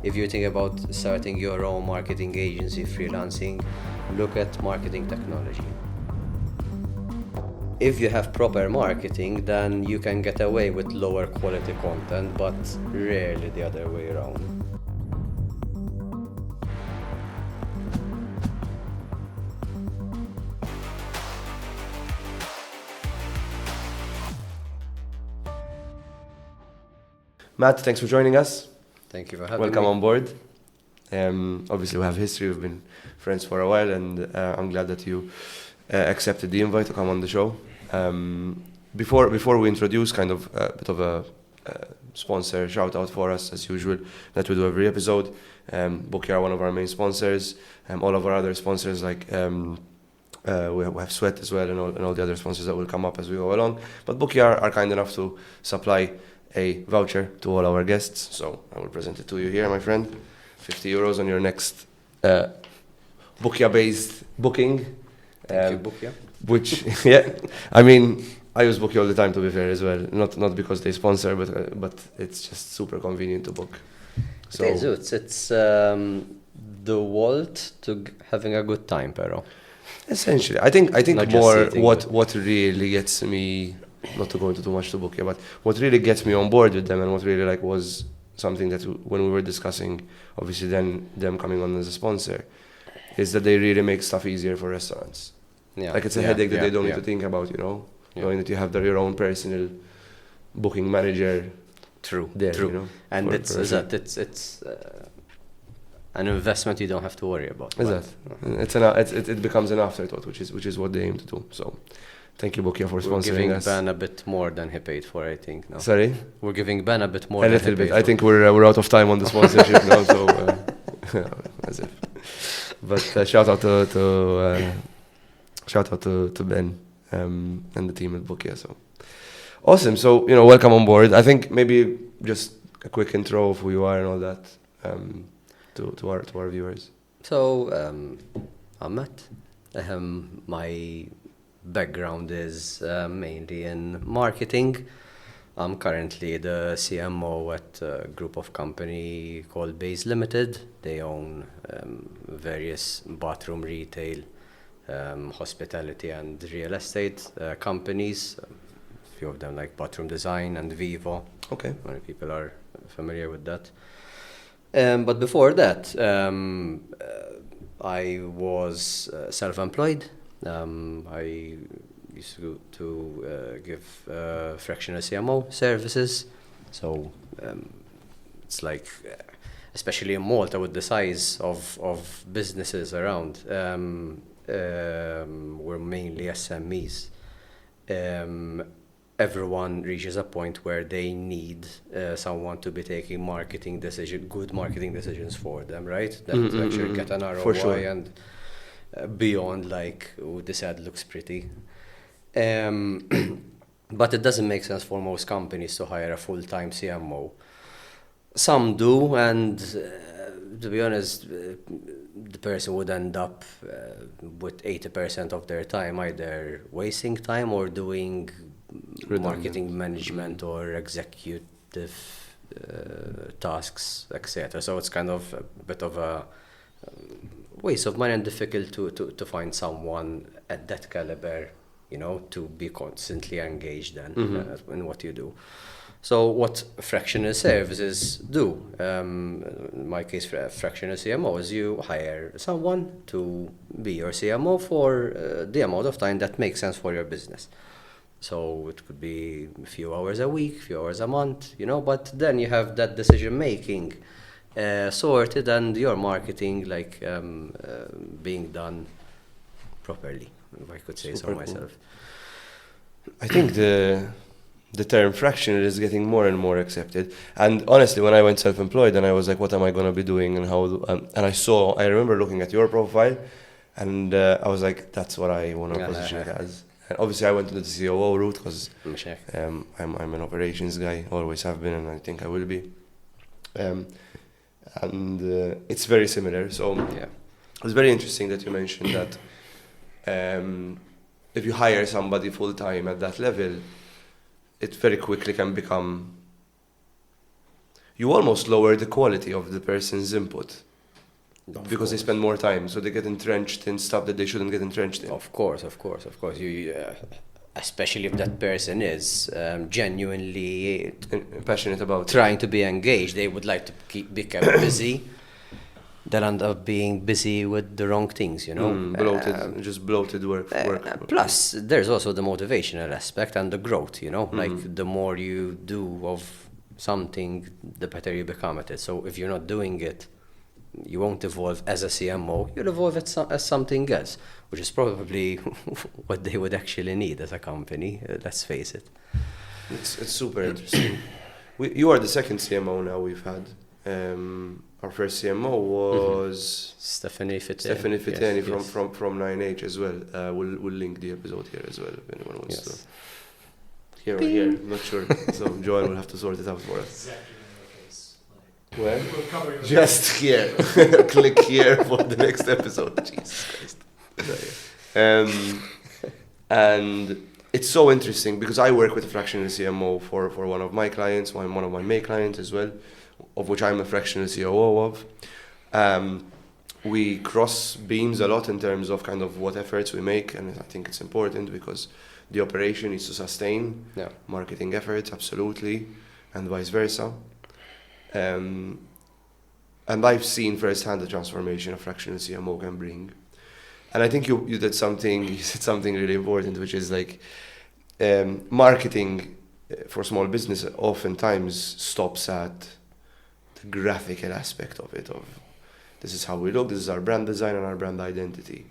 if you think about starting your own marketing agency, freelancing, look at marketing technology. If you have proper marketing, then you can get away with lower quality content, but rarely the other way around. Matt, thanks for joining us. Thank you for having Welcome me. on board. Obviously, we have history. We've been friends for a while, and I'm glad that you accepted the invite to come on the show. Before we introduce kind of a bit of a sponsor shout out for us, as usual, that we do every episode. Bookie are one of our main sponsors. All of our other sponsors, like we have Sweat as well, and all the other sponsors that will come up as we go along. But Bookie are kind enough to supply a voucher to all our guests. So I will present it to you here, my friend. €50 on your next Bookia-based booking. Thank you, Bookia. Which, yeah, I mean, I use Bookia all the time, to be fair, as well. Not because they sponsor, but it's just super convenient to book. So It's the vault to having a good time, pero. essentially, I think Not just more sitting, what really gets me, not to go into too much to Bookia, but what really gets me on board with them, and what really like was something that when we were discussing, obviously then them coming on as a sponsor, is that they really make stuff easier for restaurants. Yeah. Like it's a headache that they don't need to think about, knowing that you have your own personal booking manager. True. There, True. And for- it's for sure. it's an investment you don't have to worry about. It becomes an afterthought, which is what they aim to do. So, thank you, Bookia, for We're sponsoring giving us. Ben a bit more than he paid for, I think. Now. Sorry, We're giving Ben a bit more a than little he bit. paid I for. think we're out of time on the sponsorship now. So, as if. But shout out to Ben and the team at Bookia. So awesome. So welcome on board. I think maybe just a quick intro of who you are and all that to our viewers. So, I'm Matt. My background is mainly in marketing. I'm currently the CMO at a group of company called Base Limited. They own various bathroom retail, hospitality and real estate companies. A few of them like Bathroom Design and Vivo. Okay. Many people are familiar with that. But before that, I was self-employed. I used to give fractional CMO services. So it's like, especially in Malta with the size of businesses around, we're mainly SMEs. Everyone reaches a point where they need someone to be taking good marketing decisions for them, right? That to actually get an ROI For sure. and beyond like, oh, this ad looks pretty. But it doesn't make sense for most companies to hire a full-time CMO. Some do, and to be honest, the person would end up with 80% of their time either wasting time or doing marketing management or executive tasks, etc. So it's kind of a bit of a waste of money and difficult to find someone at that caliber, to be constantly engaged in what you do. So what fractional services do, in my case, fractional CMO, is you hire someone to be your CMO for the amount of time that makes sense for your business. So it could be a few hours a week, few hours a month, but then you have that decision making sorted and your marketing being done properly, if I could say so myself. I think the term fractional is getting more and more accepted. And honestly, when I went self-employed, and I was like, what am I going to be doing and how? And I remember looking at your profile, and I was like, that's what I want to position it as. And obviously, I went into the COO route because I'm an operations guy, always have been, and I think I will be. And it's very similar. So it's very interesting that you mentioned that if you hire somebody full-time at that level, it very quickly can become, you almost lower the quality of the person's input. Of Because they course. spend more time, so they get entrenched in stuff that they shouldn't get entrenched in. Of course. You, especially if that person is genuinely Passionate about it. trying to be engaged, they would like to be kept busy. They'll end up being busy with the wrong things, you know. Just bloated work. Plus, there's also the motivational aspect and the growth, you know. Like, the more you do of something, the better you become at it. So if you're not doing it, you won't evolve as a CMO, you'll evolve as something else, which is probably what they would actually need as a company, let's face it. It's super interesting. You are the second CMO now we've had. Our first CMO was Stephanie Fitani. Yes. from 9H as well. We'll link the episode here as well if anyone wants to. Here or here, not sure. So Joel will have to sort it out for us. Where? Just here. Click here for the next episode. Jesus Christ. And it's so interesting because I work with a fractional CMO for one of my clients, one of my main clients as well, of which I'm a fractional COO of. We cross beams a lot in terms of kind of what efforts we make, and I think it's important because the operation needs to sustain marketing efforts, absolutely, and vice versa. And I've seen firsthand the transformation a fractional CMO can bring. And I think you said something really important, which is like marketing for small business oftentimes stops at the graphical aspect of it, of this is how we look, this is our brand design and our brand identity.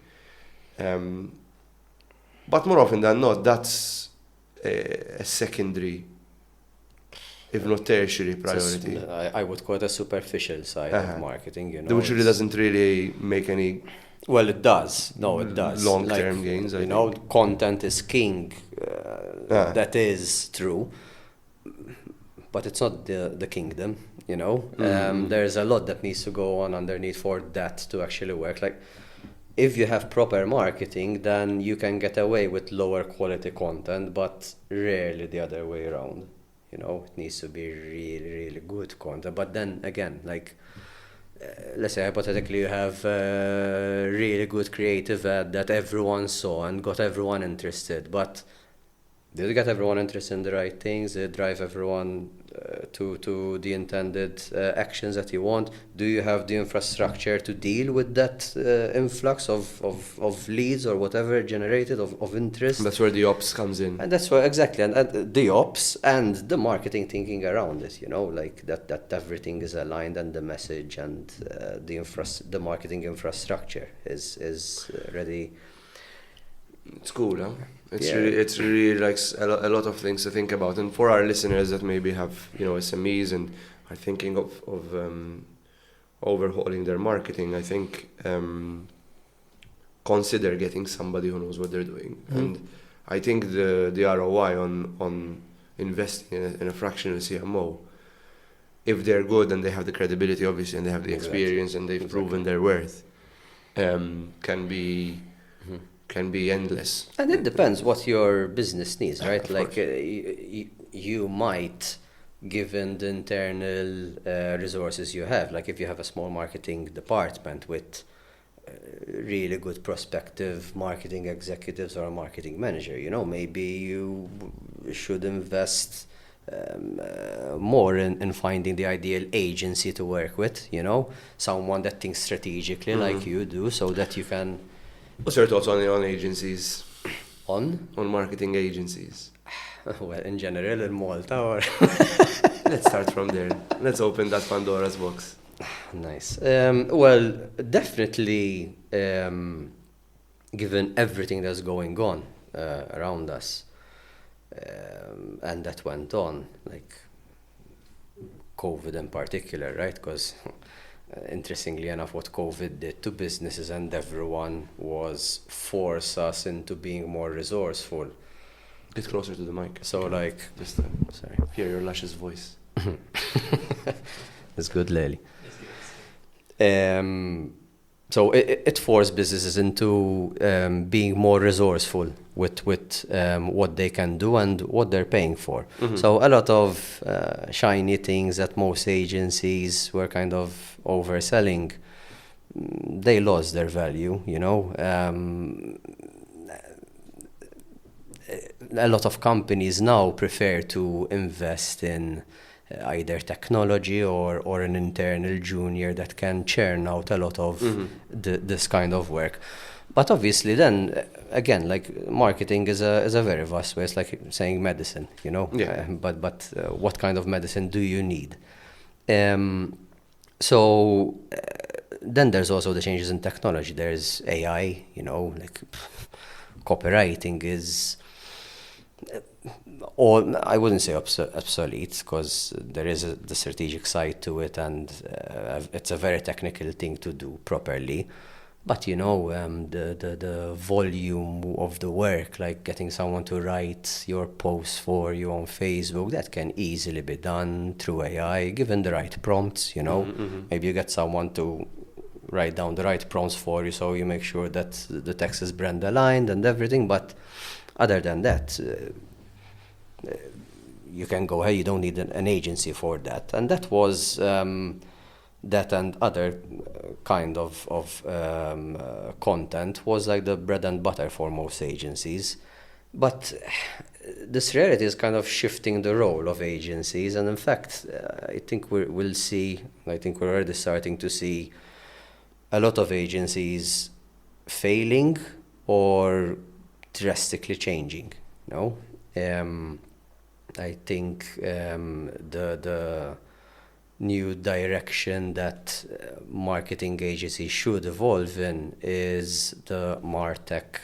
But more often than not, that's a secondary, if not tertiary priority. I would call it a superficial side of marketing, you know. Which really doesn't really make any... Well, it does. No, it does. Long-term gains, I know, think. content is king. That is true. But it's not the kingdom, you know. There's a lot that needs to go on underneath for that to actually work. Like, if you have proper marketing, then you can get away with lower quality content, but rarely the other way around. You know, it needs to be really, really good content. But then again, like, let's say hypothetically you have a really good creative ad that everyone saw and got everyone interested, but did it get everyone interested in the right things? Did it drive everyone to the intended actions that you want? Do you have the infrastructure to deal with that influx of leads or whatever generated of interest? That's where the ops comes in. And that's where, exactly, and the ops and the marketing thinking around it, you know, like that everything is aligned and the message and the marketing infrastructure is ready. It's cool, huh? It's really like a lot of things to think about. And for our listeners that maybe have, you know, SMEs and are thinking of overhauling their marketing, I think consider getting somebody who knows what they're doing. And I think the ROI on investing in a fractional CMO, if they're good and they have the credibility, obviously, and they have the experience and they've proven their worth, can be endless. And it depends what your business needs, right? Like you might, given the internal resources you have, like if you have a small marketing department with really good prospective marketing executives or a marketing manager, you know, maybe you should invest more in finding the ideal agency to work with, you know, someone that thinks strategically like you do, so that you can... What's your thoughts on agencies? On marketing agencies? Well, in general, in Malta, or... Let's start from there. Let's open that Pandora's box. Nice. Well, definitely, given everything that's going on around us, and that went on, like COVID in particular, right? Because interestingly enough, what COVID did to businesses and everyone was force us into being more resourceful. Get closer to the mic. So like, just sorry, hear your luscious voice. That's good, Lely. So it forced businesses into being more resourceful with what they can do and what they're paying for. So a lot of shiny things that most agencies were kind of overselling, they lost their value, you know. A lot of companies now prefer to invest in either technology or an internal junior that can churn out a lot of this kind of work. But obviously then, again, like marketing is a very vast way. It's like saying medicine, you know. Yeah. But what kind of medicine do you need? So then there's also the changes in technology. There's AI, you know, like copywriting is, or I wouldn't say obsolete, because there is the strategic side to it, and it's a very technical thing to do properly. But you know, the volume of the work, like getting someone to write your posts for you on Facebook, that can easily be done through AI, given the right prompts. You know, maybe you get someone to write down the right prompts for you, so you make sure that the text is brand aligned and everything. But other than that, you can go ahead. You don't need an agency for that. And that was that, and other kind of content was like the bread and butter for most agencies. But this reality is kind of shifting the role of agencies, and in fact, I think we'll see. I think we're already starting to see a lot of agencies failing or drastically changing. You know, I think the new direction that marketing agencies should evolve in is the MarTech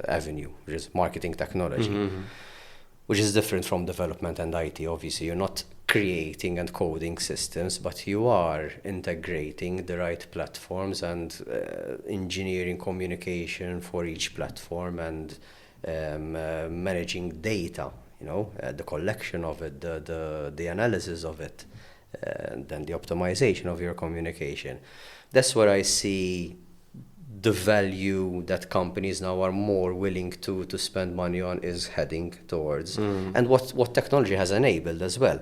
avenue, which is marketing technology, which is different from development and IT. Obviously, you're not creating and coding systems, but you are integrating the right platforms and engineering communication for each platform, and managing data, you know, the collection of it, the analysis of it, and then the optimization of your communication. That's where I see the value that companies now are more willing to spend money on is heading towards, and what technology has enabled as well.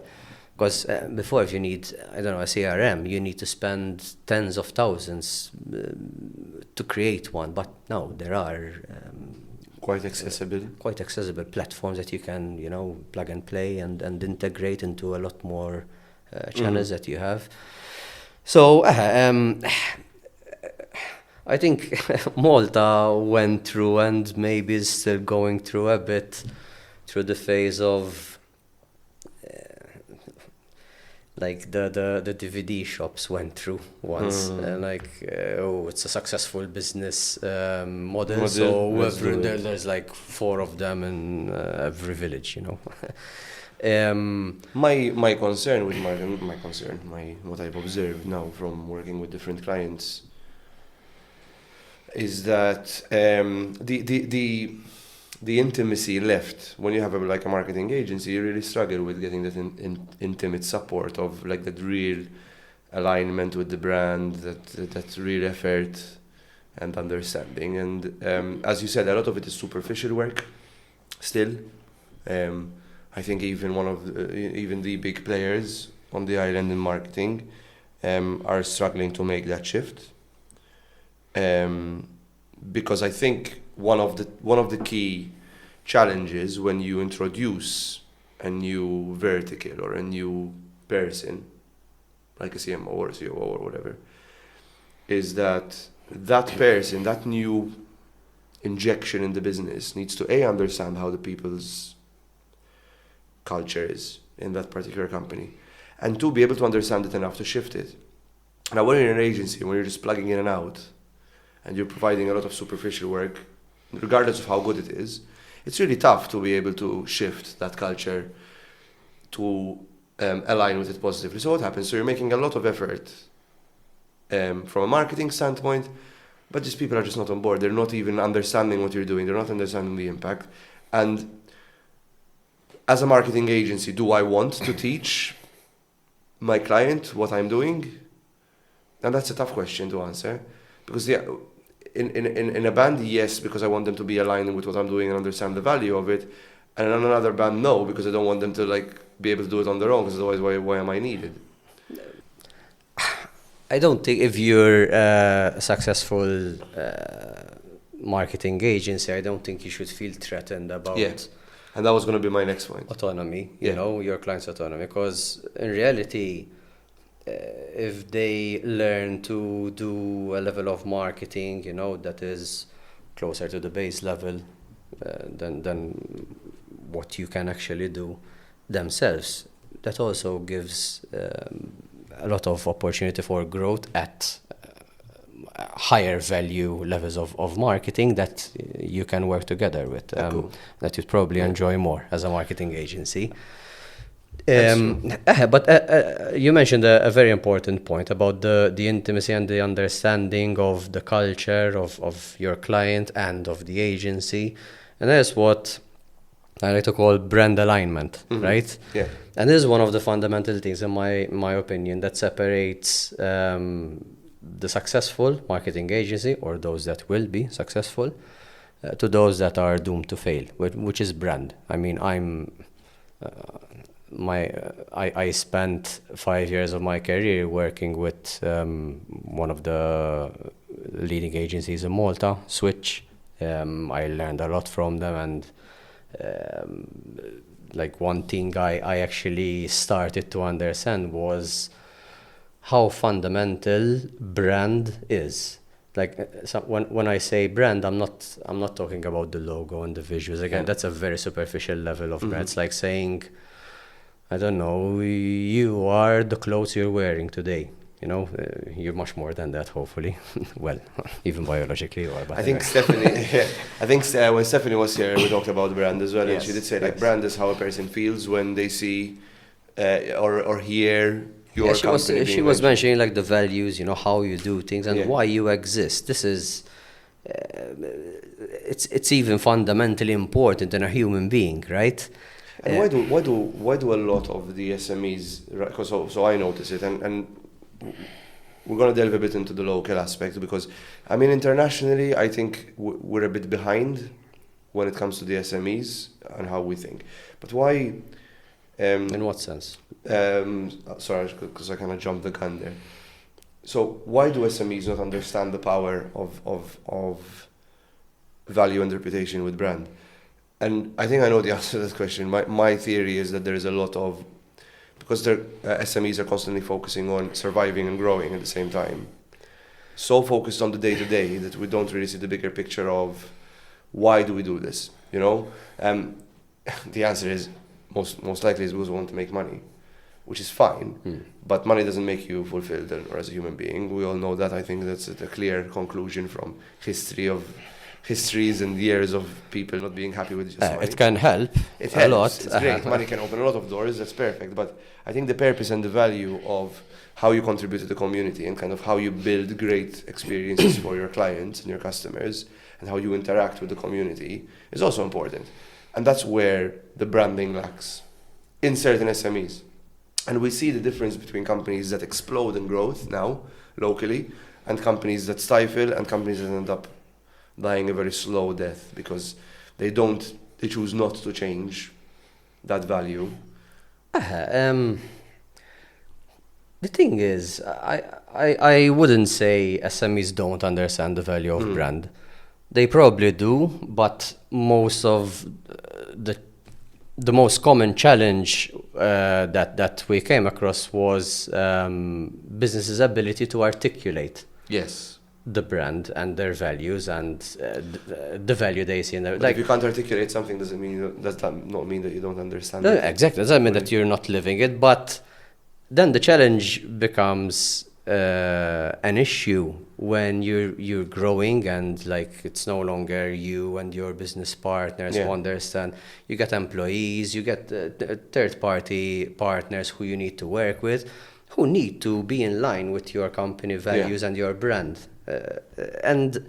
Because before, if you need, I don't know, a CRM, you need to spend tens of thousands to create one. But now there are quite accessible platforms that you can, you know, plug and play and integrate into a lot more channels that you have. So I think Malta went through, and maybe is still going through a bit, through the phase of like the DVD shops went through once, like it's a successful business model, so there's like 4 of them in every village, you know. My concern with what I've observed now from working with different clients is that the intimacy left when you have a marketing agency. You really struggle with getting that intimate support of like that real alignment with the brand, that real effort and understanding. And as you said, a lot of it is superficial work still. I think even the big players on the island in marketing are struggling to make that shift, because I think one of the key challenges when you introduce a new vertical or a new person, like a CMO or a COO or whatever, is that person, that new injection in the business, needs to understand how the people's culture is in that particular company, and to be able to understand it enough to shift it. Now, when you're in an agency, when you're just plugging in and out, and you're providing a lot of superficial work, regardless of how good it is, it's really tough to be able to shift that culture to align with it positively. So what happens? So you're making a lot of effort from a marketing standpoint, but just people are just not on board. They're not even understanding what you're doing. They're not understanding the impact. And as a marketing agency, do I want to teach my client what I'm doing? Now that's a tough question to answer, because in a band, yes, because I want them to be aligned with what I'm doing and understand the value of it, and in another band, no, because I don't want them to like be able to do it on their own, because otherwise why am I needed? I don't think if you're a successful marketing agency, I don't think you should feel threatened about and that was going to be my next point. Autonomy, you know, your client's autonomy, because in reality, if they learn to do a level of marketing, you know, that is closer to the base level than what you can actually do themselves, that also gives a lot of opportunity for growth at higher value levels of marketing that you can work together with, that you'd probably enjoy more as a marketing agency. But you mentioned a very important point about the intimacy and the understanding of the culture of your client and of the agency, and that's what I like to call brand alignment, right? Yeah. And this is one of the fundamental things, in my opinion, that separates the successful marketing agency, or those that will be successful, to those that are doomed to fail, which is brand. I mean, I spent 5 years of my career working with one of the leading agencies in Malta, Switch. I learned a lot from them, and like one thing I actually started to understand was how fundamental brand is. Like when I say brand, I'm not talking about the logo and the visuals. Again, that's a very superficial level of brand. It's like saying, I don't know, you are the clothes you're wearing today. You know, you're much more than that, hopefully. Well, even biologically. I think Stephanie. When Stephanie was here, we talked about brand as well, and she did say like brand is how a person feels when they see or hear your company. She was mentioning like the values, you know, how you do things and why you exist. This is, it's even fundamentally important in a human being, right? And why do a lot of the SMEs? Right, so I notice it, and we're going to delve a bit into the local aspect, because I mean internationally I think we're a bit behind when it comes to the SMEs and how we think. But why? In what sense? Sorry, because I kind of jumped the gun there. So why do SMEs not understand the power of value and reputation with brand? And I think I know the answer to this question. My theory is that there is a lot of, because SMEs are constantly focusing on surviving and growing at the same time, so focused on the day-to-day that we don't really see the bigger picture of why do we do this, you know? The answer is most likely is because we want to make money, which is fine, but money doesn't make you fulfilled or as a human being. We all know that. I think that's a clear conclusion from histories and years of people not being happy with just money. It can help a lot. It's great. Money can open a lot of doors. That's perfect. But I think the purpose and the value of how you contribute to the community and kind of how you build great experiences for your clients and your customers and how you interact with the community is also important. And that's where the branding lacks in certain SMEs. And we see the difference between companies that explode in growth now, locally, and companies that stifle and companies that end up dying a very slow death because they choose not to change that value. The thing is, I wouldn't say SMEs don't understand the value of brand. They probably do, but most of the most common challenge that we came across was businesses' ability to articulate the brand and their values and the value they see in their. Like, if you can't articulate something, does that not mean that you don't understand no, it? Exactly. Doesn't mean that you're not living it, but then the challenge becomes an issue when you're growing and like it's no longer you and your business partners who understand. You get employees, you get third party partners who you need to work with, who need to be in line with your company values and your brand, and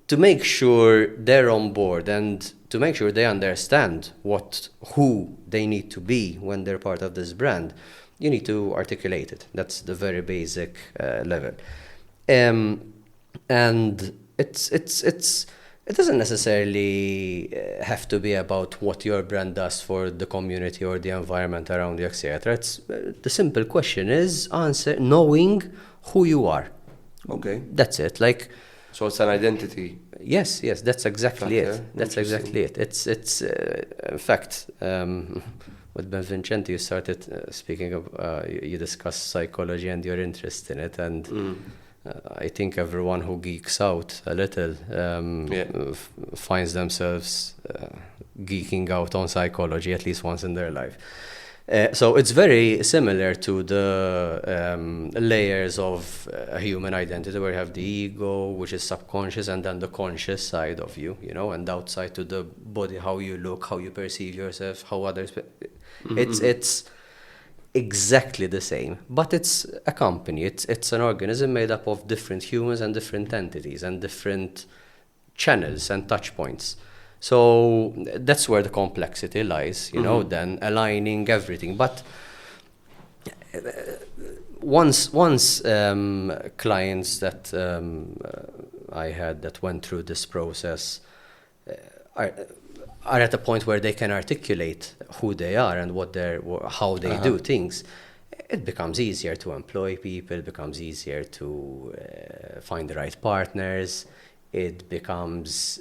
to make sure they're on board and to make sure they understand who they need to be when they're part of this brand. you need to articulate it. That's the very basic level. And it doesn't necessarily have to be about what your brand does for the community or the environment around you, etc. It's the simple question is knowing who you are. Okay. That's it. Like, so it's an identity. Yes, that's exactly Okay, it. That's exactly it. It's in fact, with Ben Vincenti, you started speaking of, you discussed psychology and your interest in it, and I think everyone who geeks out a little finds themselves geeking out on psychology at least once in their life. So it's very similar to the layers of a human identity, where you have the ego, which is subconscious, and then the conscious side of you, and outside to the body, how you look, how you perceive yourself, how others. It's exactly the same, but it's a company. It's an organism made up of different humans and different entities and different channels and touch points. So that's where the complexity lies, then aligning everything. But once clients that I had that went through this process are at a point where they can articulate who they are and how they do things, it becomes easier to employ people, it becomes easier to find the right partners. It becomes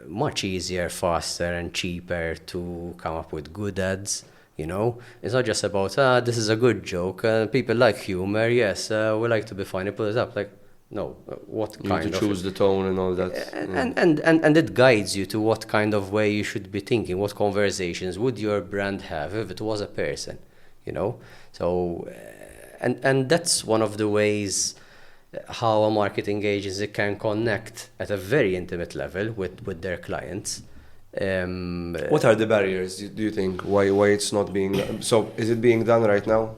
much easier, faster, and cheaper to come up with good ads. It's not just about this is a good joke. People like humor. Yes, we like to be funny. Put it up. Like, no, what You kind need to of choose the tone and all that. and it guides you to what kind of way you should be thinking. What conversations would your brand have if it was a person? So and that's one of the ways how a marketing agency can connect at a very intimate level with their clients. What are the barriers, do you think? Why it's not being done? So is it being done right now?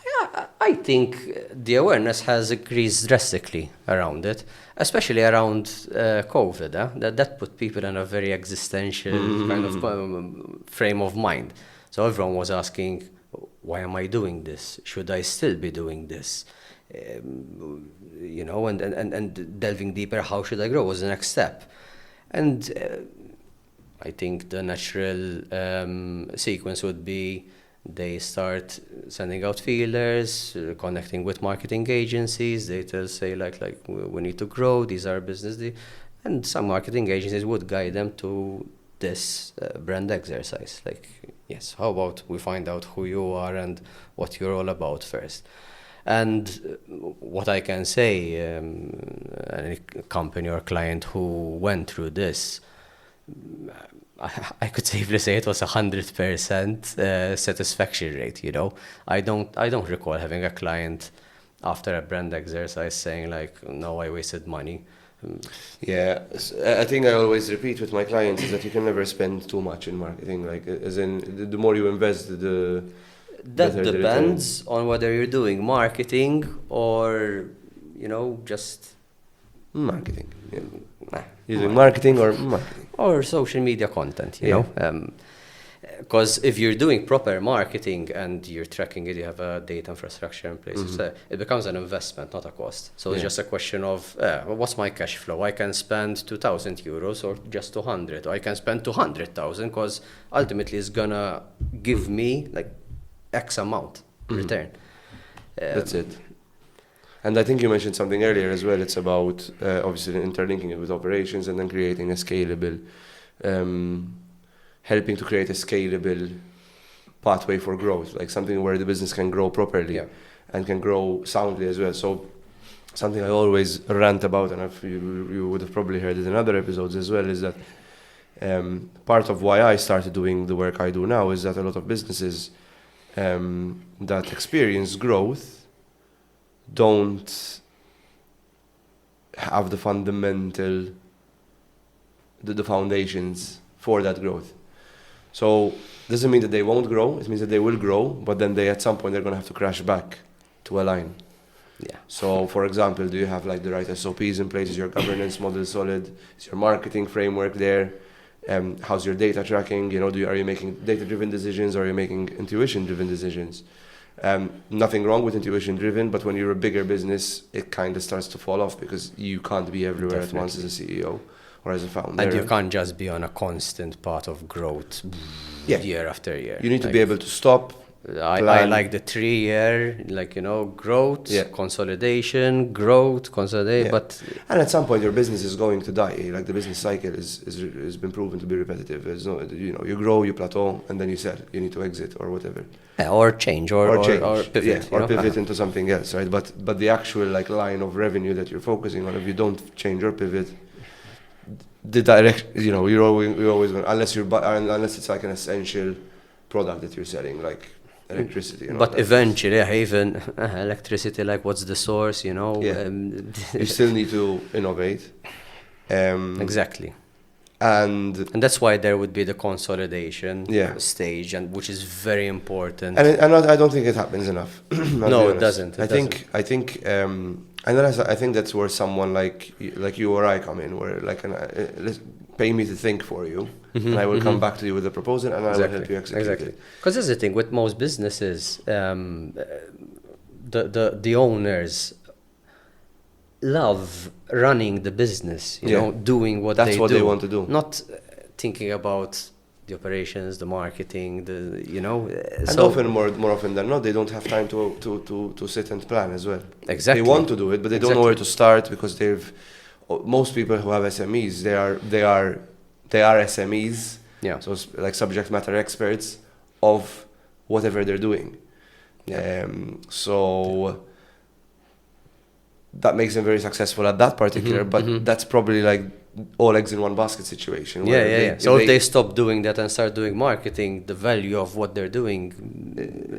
Yeah, I think the awareness has increased drastically around it, especially around COVID. That put people in a very existential kind of frame of mind. So everyone was asking, why am I doing this? Should I still be doing this? And delving deeper, how should I grow was the next step. And I think the natural sequence would be they start sending out feelers, connecting with marketing agencies. They tell, say, like we need to grow, these are business. And some marketing agencies would guide them to this brand exercise. Like, yes, how about we find out who you are and what you're all about first. And what I can say, any company or client who went through this, I could safely say it was 100% satisfaction rate. I don't recall having a client after a brand exercise saying like, no, I wasted money. Yeah, I think I always repeat with my clients is that you can never spend too much in marketing. Like, as in, the more you invest, that depends on whether you're doing marketing or, just marketing. Yeah. You're doing marketing or marketing. Or social media content, you know. Because if you're doing proper marketing and you're tracking it, you have a data infrastructure in place, it becomes an investment, not a cost. So it's just a question of, what's my cash flow? I can spend 2,000 euros or just 200, or I can spend 200,000 because ultimately it's going to give me like X amount return. That's it. And I think you mentioned something earlier as well. It's about obviously interlinking it with operations and then creating a scalable, helping to create a scalable pathway for growth, like something where the business can grow properly and can grow soundly as well. So something I always rant about, and you would have probably heard it in other episodes as well, is that part of why I started doing the work I do now is that a lot of businesses that experience growth don't have the fundamental, the foundations for that growth. So doesn't mean that they won't grow, it means that they will grow, but then at some point they're going to have to crash back to align. Yeah. So for example, do you have like the right SOPs in place? Is your governance model solid? Is your marketing framework there? How's your data tracking? Are you making data-driven decisions or are you making intuition-driven decisions? Nothing wrong with intuition driven, but when you're a bigger business, it kind of starts to fall off because you can't be everywhere at once as a CEO or as a founder. And you can't just be on a constant path of growth year after year. You need to be able to stop. I like the 3-year, growth, consolidation, growth, consolidation. But and at some point, your business is going to die. Like the business cycle has been proven to be repetitive. There's no, you grow, you plateau, and then you sell. You need to exit or whatever. Or change or pivot. Or pivot into something else, right? But the actual line of revenue that you're focusing on, if you don't change or pivot, the direction, you're always going, unless it's like an essential product that you're selling, like electricity. But eventually, even electricity, what's the source, you still need to innovate. Exactly. And that's why there would be the consolidation stage, and which is very important. And I don't think it happens enough. No, it doesn't. I think that's where someone like you or I come in, where pay me to think for you, and I will come back to you with a proposal, and I will help you execute it. Because that's the thing with most businesses, the owners love running the business, doing what that's they do. That's what they want to do. Not thinking about the operations, the marketing, And often, more often than not, they don't have time to sit and plan as well. Exactly. They want to do it, but they don't know where to start because most people who have SMEs, they are SMEs. Yeah. So it's like subject matter experts of whatever they're doing. Yeah. So that makes them very successful at that particular, but that's probably all eggs in one basket situation. So if they stop doing that and start doing marketing, the value of what they're doing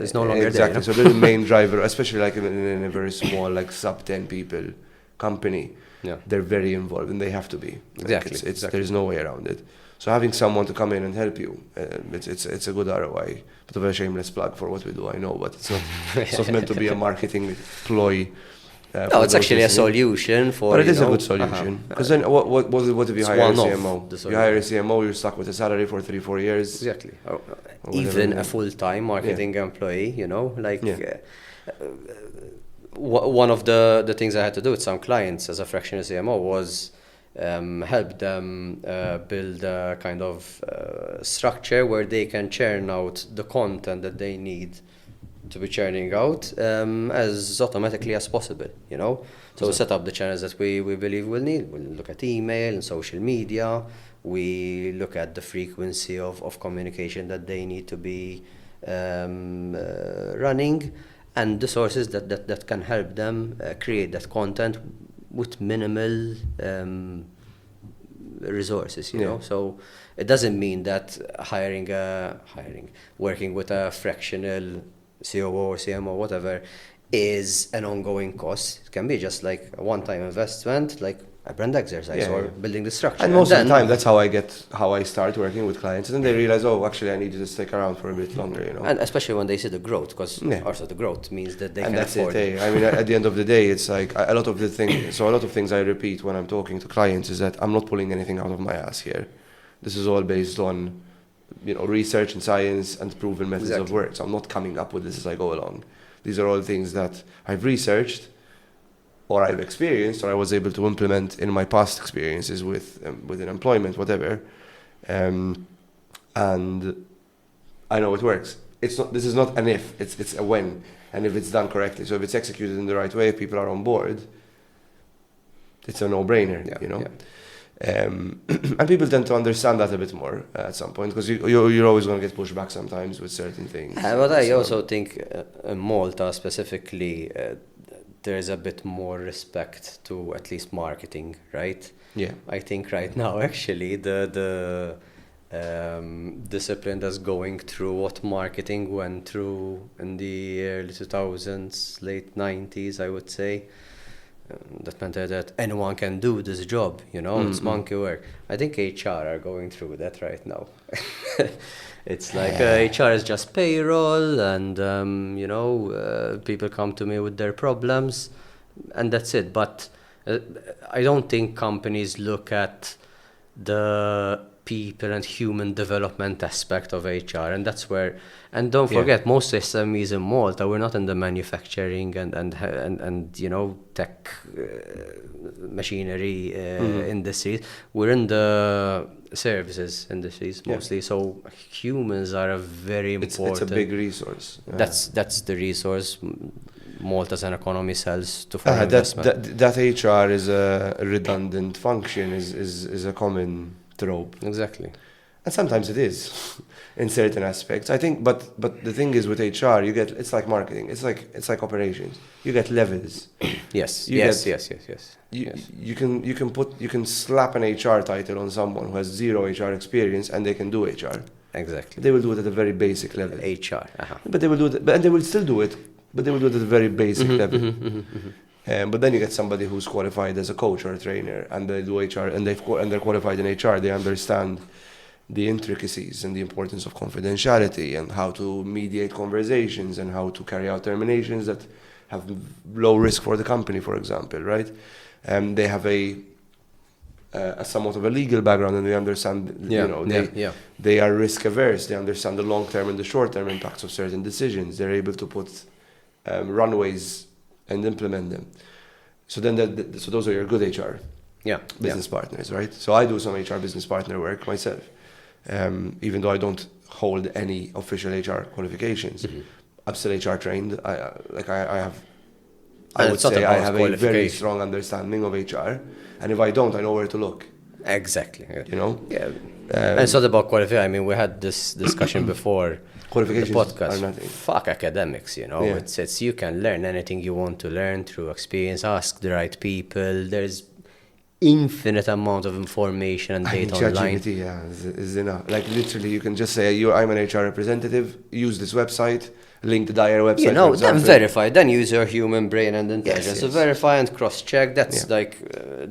is no longer there. Exactly. So they're the main driver, especially in a very small, sub 10 people company. Yeah. They're very involved, and they have to be. Exactly. There's no way around it. So having someone to come in and help you, it's a good ROI. Bit of a shameless plug for what we do, I know, but it's not meant to be a marketing ploy. No, it's actually a solution for. But it is a good solution, because then what if you hire a CMO? You hire a CMO, you're stuck with a salary for 3-4 years. Exactly. Even a full-time marketing employee, one of the things I had to do with some clients as a fractional CMO was help them build a kind of structure where they can churn out the content that they need to be churning out as automatically as possible, So we set up the channels that we believe we'll need. We'll look at email and social media. We look at the frequency of communication that they need to be running, and the sources that can help them create that content with minimal resources, know. So it doesn't mean that working with a fractional COO or CMO, whatever, is an ongoing cost. It can be just a one-time investment, like a brand exercise or building the structure. And most of the time, that's how I start working with clients. And then they realize, actually, I need to stick around for a bit longer, And especially when they see the growth, because also the growth means that they can afford it. I mean, at the end of the day, it's a lot of things I repeat when I'm talking to clients is that I'm not pulling anything out of my ass here. This is all based on research and science and proven methods of work. So I'm not coming up with this as I go along. These are all things that I've researched, or I've experienced, or I was able to implement in my past experiences within employment, whatever. And I know it works. This is not an if, it's a when, and if it's done correctly. So if it's executed in the right way, if people are on board, it's a no-brainer, And people tend to understand that a bit more at some point, because you're always going to get pushed back sometimes with certain things. But I also think in Malta specifically, there is a bit more respect to at least marketing, right? Yeah. I think right now, actually, the discipline that's going through what marketing went through in the early 2000s, late 90s, I would say. That meant that anyone can do this job, it's monkey work. I think HR are going through that right now. It's HR is just payroll, and people come to me with their problems, and that's it. But I don't think companies look at the people and human development aspect of HR, and that's where. And don't forget, most SMEs in Malta, we're not in the manufacturing and tech machinery industries. We're in the services industries mostly. So humans are a very important. It's a big resource. That's the resource Malta's economy sells to foreign investment. That HR is a redundant function is a common trope. Exactly. And sometimes it is in certain aspects. I think, but the thing is with HR, it's like marketing. It's like operations. You get levels. Yes. You Yes. You can slap an HR title on someone who has zero HR experience and they can do HR. Exactly. They will do it at a very basic level. HR. But they will do it, and they will still do it. But they will do it at a very basic level. But then you get somebody who's qualified as a coach or a trainer, and they do HR, and they're qualified in HR. They understand the intricacies and the importance of confidentiality and how to mediate conversations and how to carry out terminations that have low risk for the company, for example, right? They have a somewhat of a legal background, and they understand, they are risk averse. They understand the long-term and the short-term impacts of certain decisions. They're able to put runways and implement them. So then, so those are your good HR business partners, right? So I do some HR business partner work myself, even though I don't hold any official HR qualifications. I'm still HR trained. I would say I have a very strong understanding of HR, and if I don't, I know where to look. Exactly. Yeah. And it's not about qualification. I mean, we had this discussion before. Qualifications the podcast. Are nothing. Fuck academics, It's you can learn anything you want to learn through experience. Ask the right people. There's infinite amount of information and data online. ChatGPT, is enough. Like literally, you can just say, I'm an HR representative. Use this website. Link the dire website. Then verify. Then use your human brain and intelligence to verify and cross-check. That's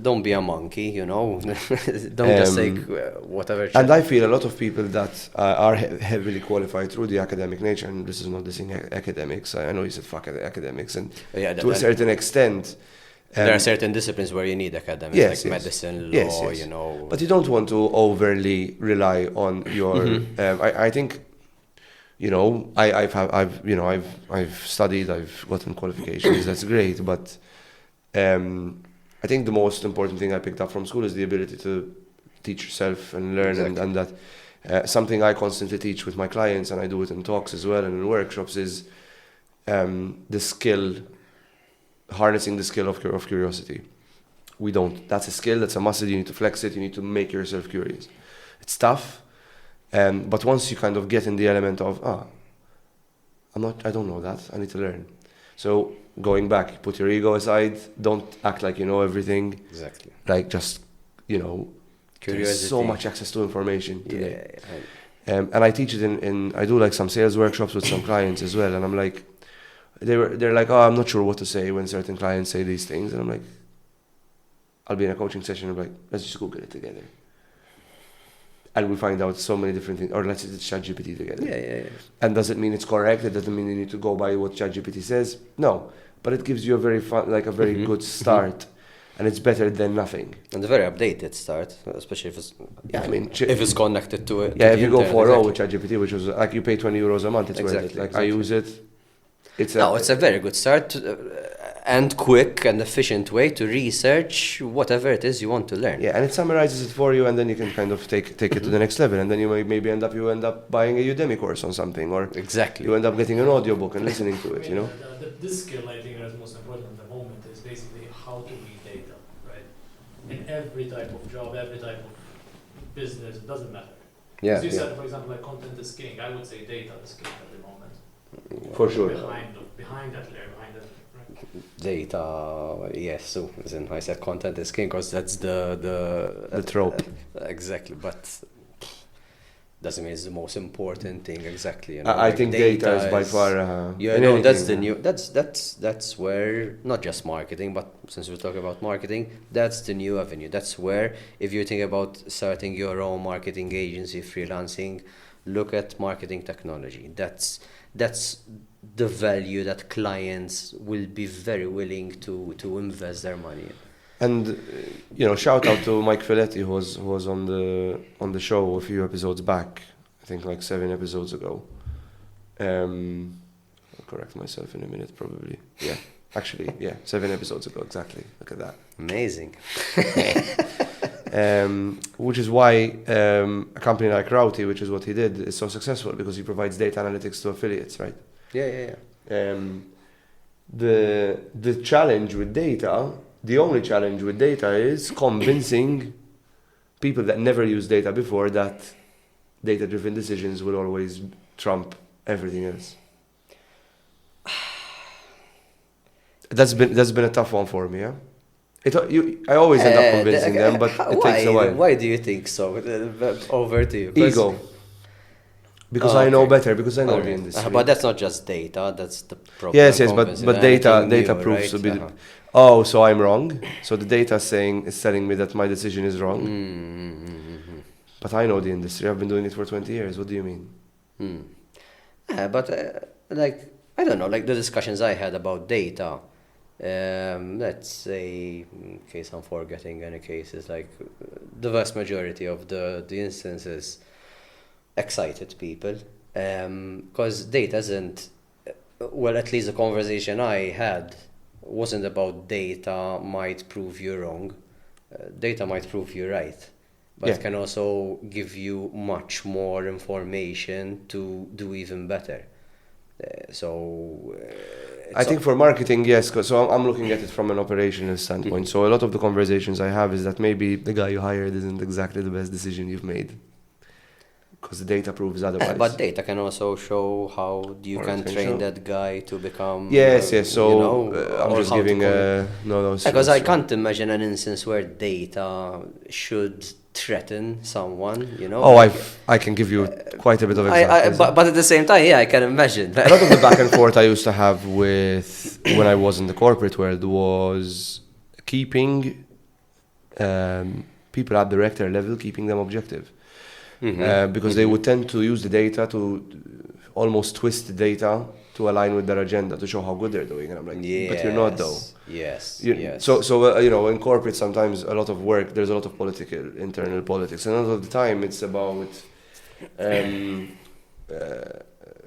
don't be a monkey, Don't just say whatever. And I feel a lot of people that are heavily qualified through the academic nature, and this is not dissing academics. I know you said fuck academics, and to a certain extent. There are certain disciplines where you need academics, like medicine, law, But you don't want to overly rely on your. I think. I've studied, I've gotten qualifications. That's great, but I think the most important thing I picked up from school is the ability to teach yourself and learn, and that something I constantly teach with my clients, and I do it in talks as well and in workshops, is the skill, harnessing the skill of curiosity. We don't. That's a skill. That's a muscle. You need to flex it. You need to make yourself curious. It's tough. But once you kind of get in the element of, I don't know that, I need to learn. So going back, put your ego aside, don't act like you know everything. Exactly. Like just, curiosity. There's so much access to information today. And I teach it I do like some sales workshops with some clients as well, and I'm like, they're like, I'm not sure what to say when certain clients say these things, and I'm like, I'll be in a coaching session, I'm like, let's just Google it together. And we find out so many different things, or let's just ChatGPT together. Yeah. And does it mean it's correct? It doesn't mean you need to go by what ChatGPT says. No, but it gives you a very fun, like a very good start, and it's better than nothing. And a very updated start, especially if it's if it's connected to it. Yeah, if you go 4.0 with ChatGPT, which was like you pay €20 a month, it's worth it. Like I use it. It's a very good start. And quick and efficient way to research whatever it is you want to learn. Yeah, and it summarizes it for you, and then you can kind of take it to the next level, and then you maybe end up buying a Udemy course on something, or you end up getting an audiobook and listening to it. This skill I think that's most important at the moment is basically how to read data, right? In every type of job, every type of business, it doesn't matter. Yeah. As you said, for example, like content is king. I would say data is king at the moment. For sure. Behind that layer. Data, yes. So, as in I said, content is king because that's the trope. Exactly, but doesn't mean it's the most important thing. Exactly. I think data is by far. That's the new. That's where not just marketing, but since we're talking about marketing, that's the new avenue. That's where if you think about starting your own marketing agency, freelancing, look at marketing technology. That's the value that clients will be very willing to invest their money in. And shout out to Mike Filetti, who was on the show a few episodes back. I think like 7 episodes ago. I'll correct myself in a minute, probably. Yeah, actually, 7 episodes ago exactly. Look at that. Amazing. Which is why a company like Rowty, which is what he did, is so successful, because he provides data analytics to affiliates, right? Yeah. The challenge with data, the only challenge with data, is convincing people that never used data before that data-driven decisions will always trump everything else. That's been a tough one for me, yeah. I always end up convincing them, but it takes a while. Why do you think so? Over to you. Ego. Because I know better, because I know the industry. But that's not just data, that's the problem. Yes, but data proves to be... Oh, so I'm wrong? So the data is telling me that my decision is wrong? But I know the industry, I've been doing it for 20 years, what do you mean? But I don't know, like the discussions I had about data, let's say, in case I'm forgetting any cases, like the vast majority of the instances excited people, because data isn't, well, at least the conversation I had wasn't about data might prove you wrong. Data might prove you right, but it can also give you much more information to do even better. I think for marketing, yes, so I'm looking at it from an operational standpoint. So a lot of the conversations I have is that maybe the guy you hired isn't exactly the best decision you've made, because the data proves otherwise. But data can also show how you can train that guy to become... Yes. So I'm just giving because I can't imagine an instance where data should threaten someone, I can give you quite a bit of examples. But at the same time, I can imagine. A lot of the back and forth I used to have with when I was in the corporate world was keeping people at director level, keeping them objective. Because they would tend to use the data to almost twist the data to align with their agenda to show how good they're doing, and I'm like, but you're not, though. Yes. So in corporate sometimes there's a lot of internal politics, and a lot of the time it's about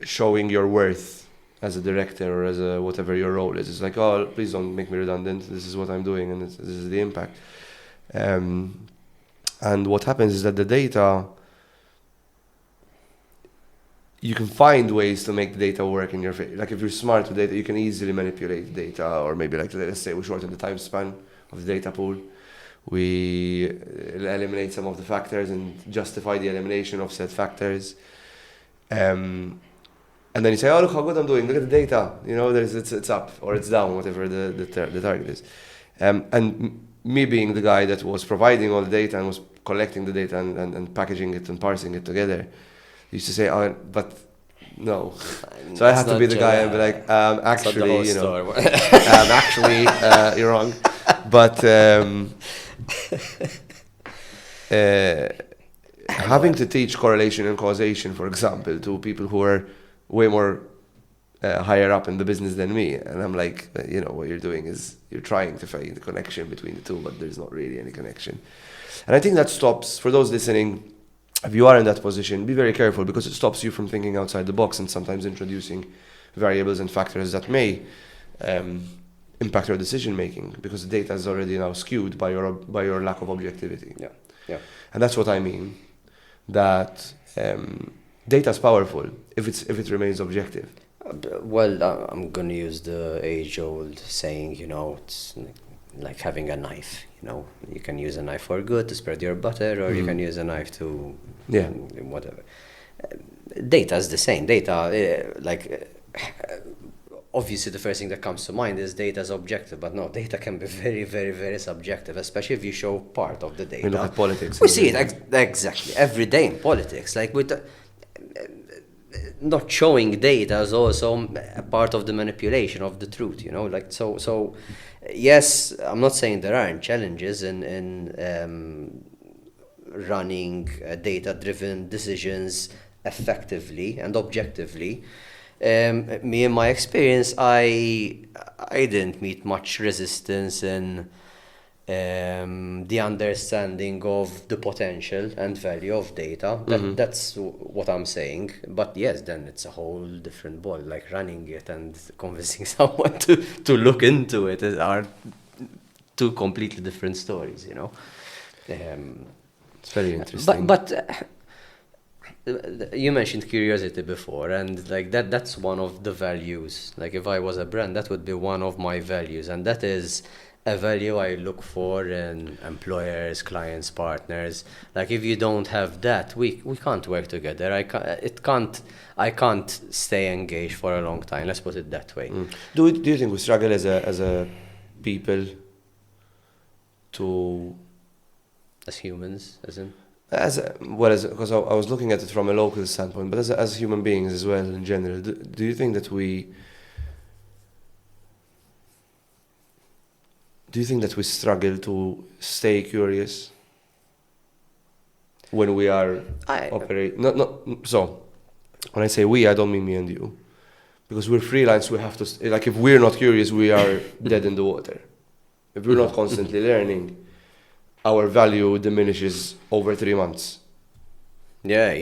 showing your worth as a director or as a whatever your role is. It's like, oh, please don't make me redundant. This is what I'm doing, and this is the impact. And what happens is that the data, you can find ways to make the data work in your favor. Like if you're smart with data, you can easily manipulate data, or maybe like let's say we shorten the time span of the data pool. We eliminate some of the factors and justify the elimination of said factors. And then you say, oh, look how good I'm doing. Look at the data. It's up or it's down, whatever the target is. And me being the guy that was providing all the data and was collecting the data and packaging it and parsing it together, used to say, oh, but no. So I had to be the guy and be like, actually, you're wrong. But having to teach correlation and causation, for example, to people who are way more higher up in the business than me, and I'm like, what you're doing is you're trying to find the connection between the two, but there's not really any connection. And I think that stops, for those listening, if you are in that position, be very careful, because it stops you from thinking outside the box and sometimes introducing variables and factors that may impact your decision making, because the data is already now skewed by your lack of objectivity. Yeah. And that's what I mean. That data is powerful if it remains objective. Well, I'm gonna use the age-old saying, it's like having a knife. You can use a knife for good to spread your butter, or you can use a knife to whatever. Data is the same. Data, obviously the first thing that comes to mind is data is objective, but no, data can be very, very, very subjective, especially if you show part of the data. We look at politics. We see it exactly every day in politics. Like with not showing data is also a part of the manipulation of the truth. So. Yes, I'm not saying there aren't challenges in running data-driven decisions effectively and objectively. Me, in my experience, I didn't meet much resistance in the understanding of the potential and value of data. That's what I'm saying. But yes, then it's a whole different ball. Like running it and convincing someone to look into it are two completely different stories, you know. It's very interesting. But you mentioned curiosity before, and like that's one of the values. Like if I was a brand, that would be one of my values, and that is a value I look for in employers, clients, partners. Like if you don't have that, we can't work together. I can't stay engaged for a long time. Let's put it that way. Do you think we struggle as a people to As humans, isn't? Because I was looking at it from a local standpoint, but as human beings as well in general, do you think that we struggle to stay curious when we are So when I say we, I don't mean me and you, because we're freelance. We have to like if we're not curious, we are dead in the water. If we're not constantly learning, our value diminishes over 3 months. Yeah.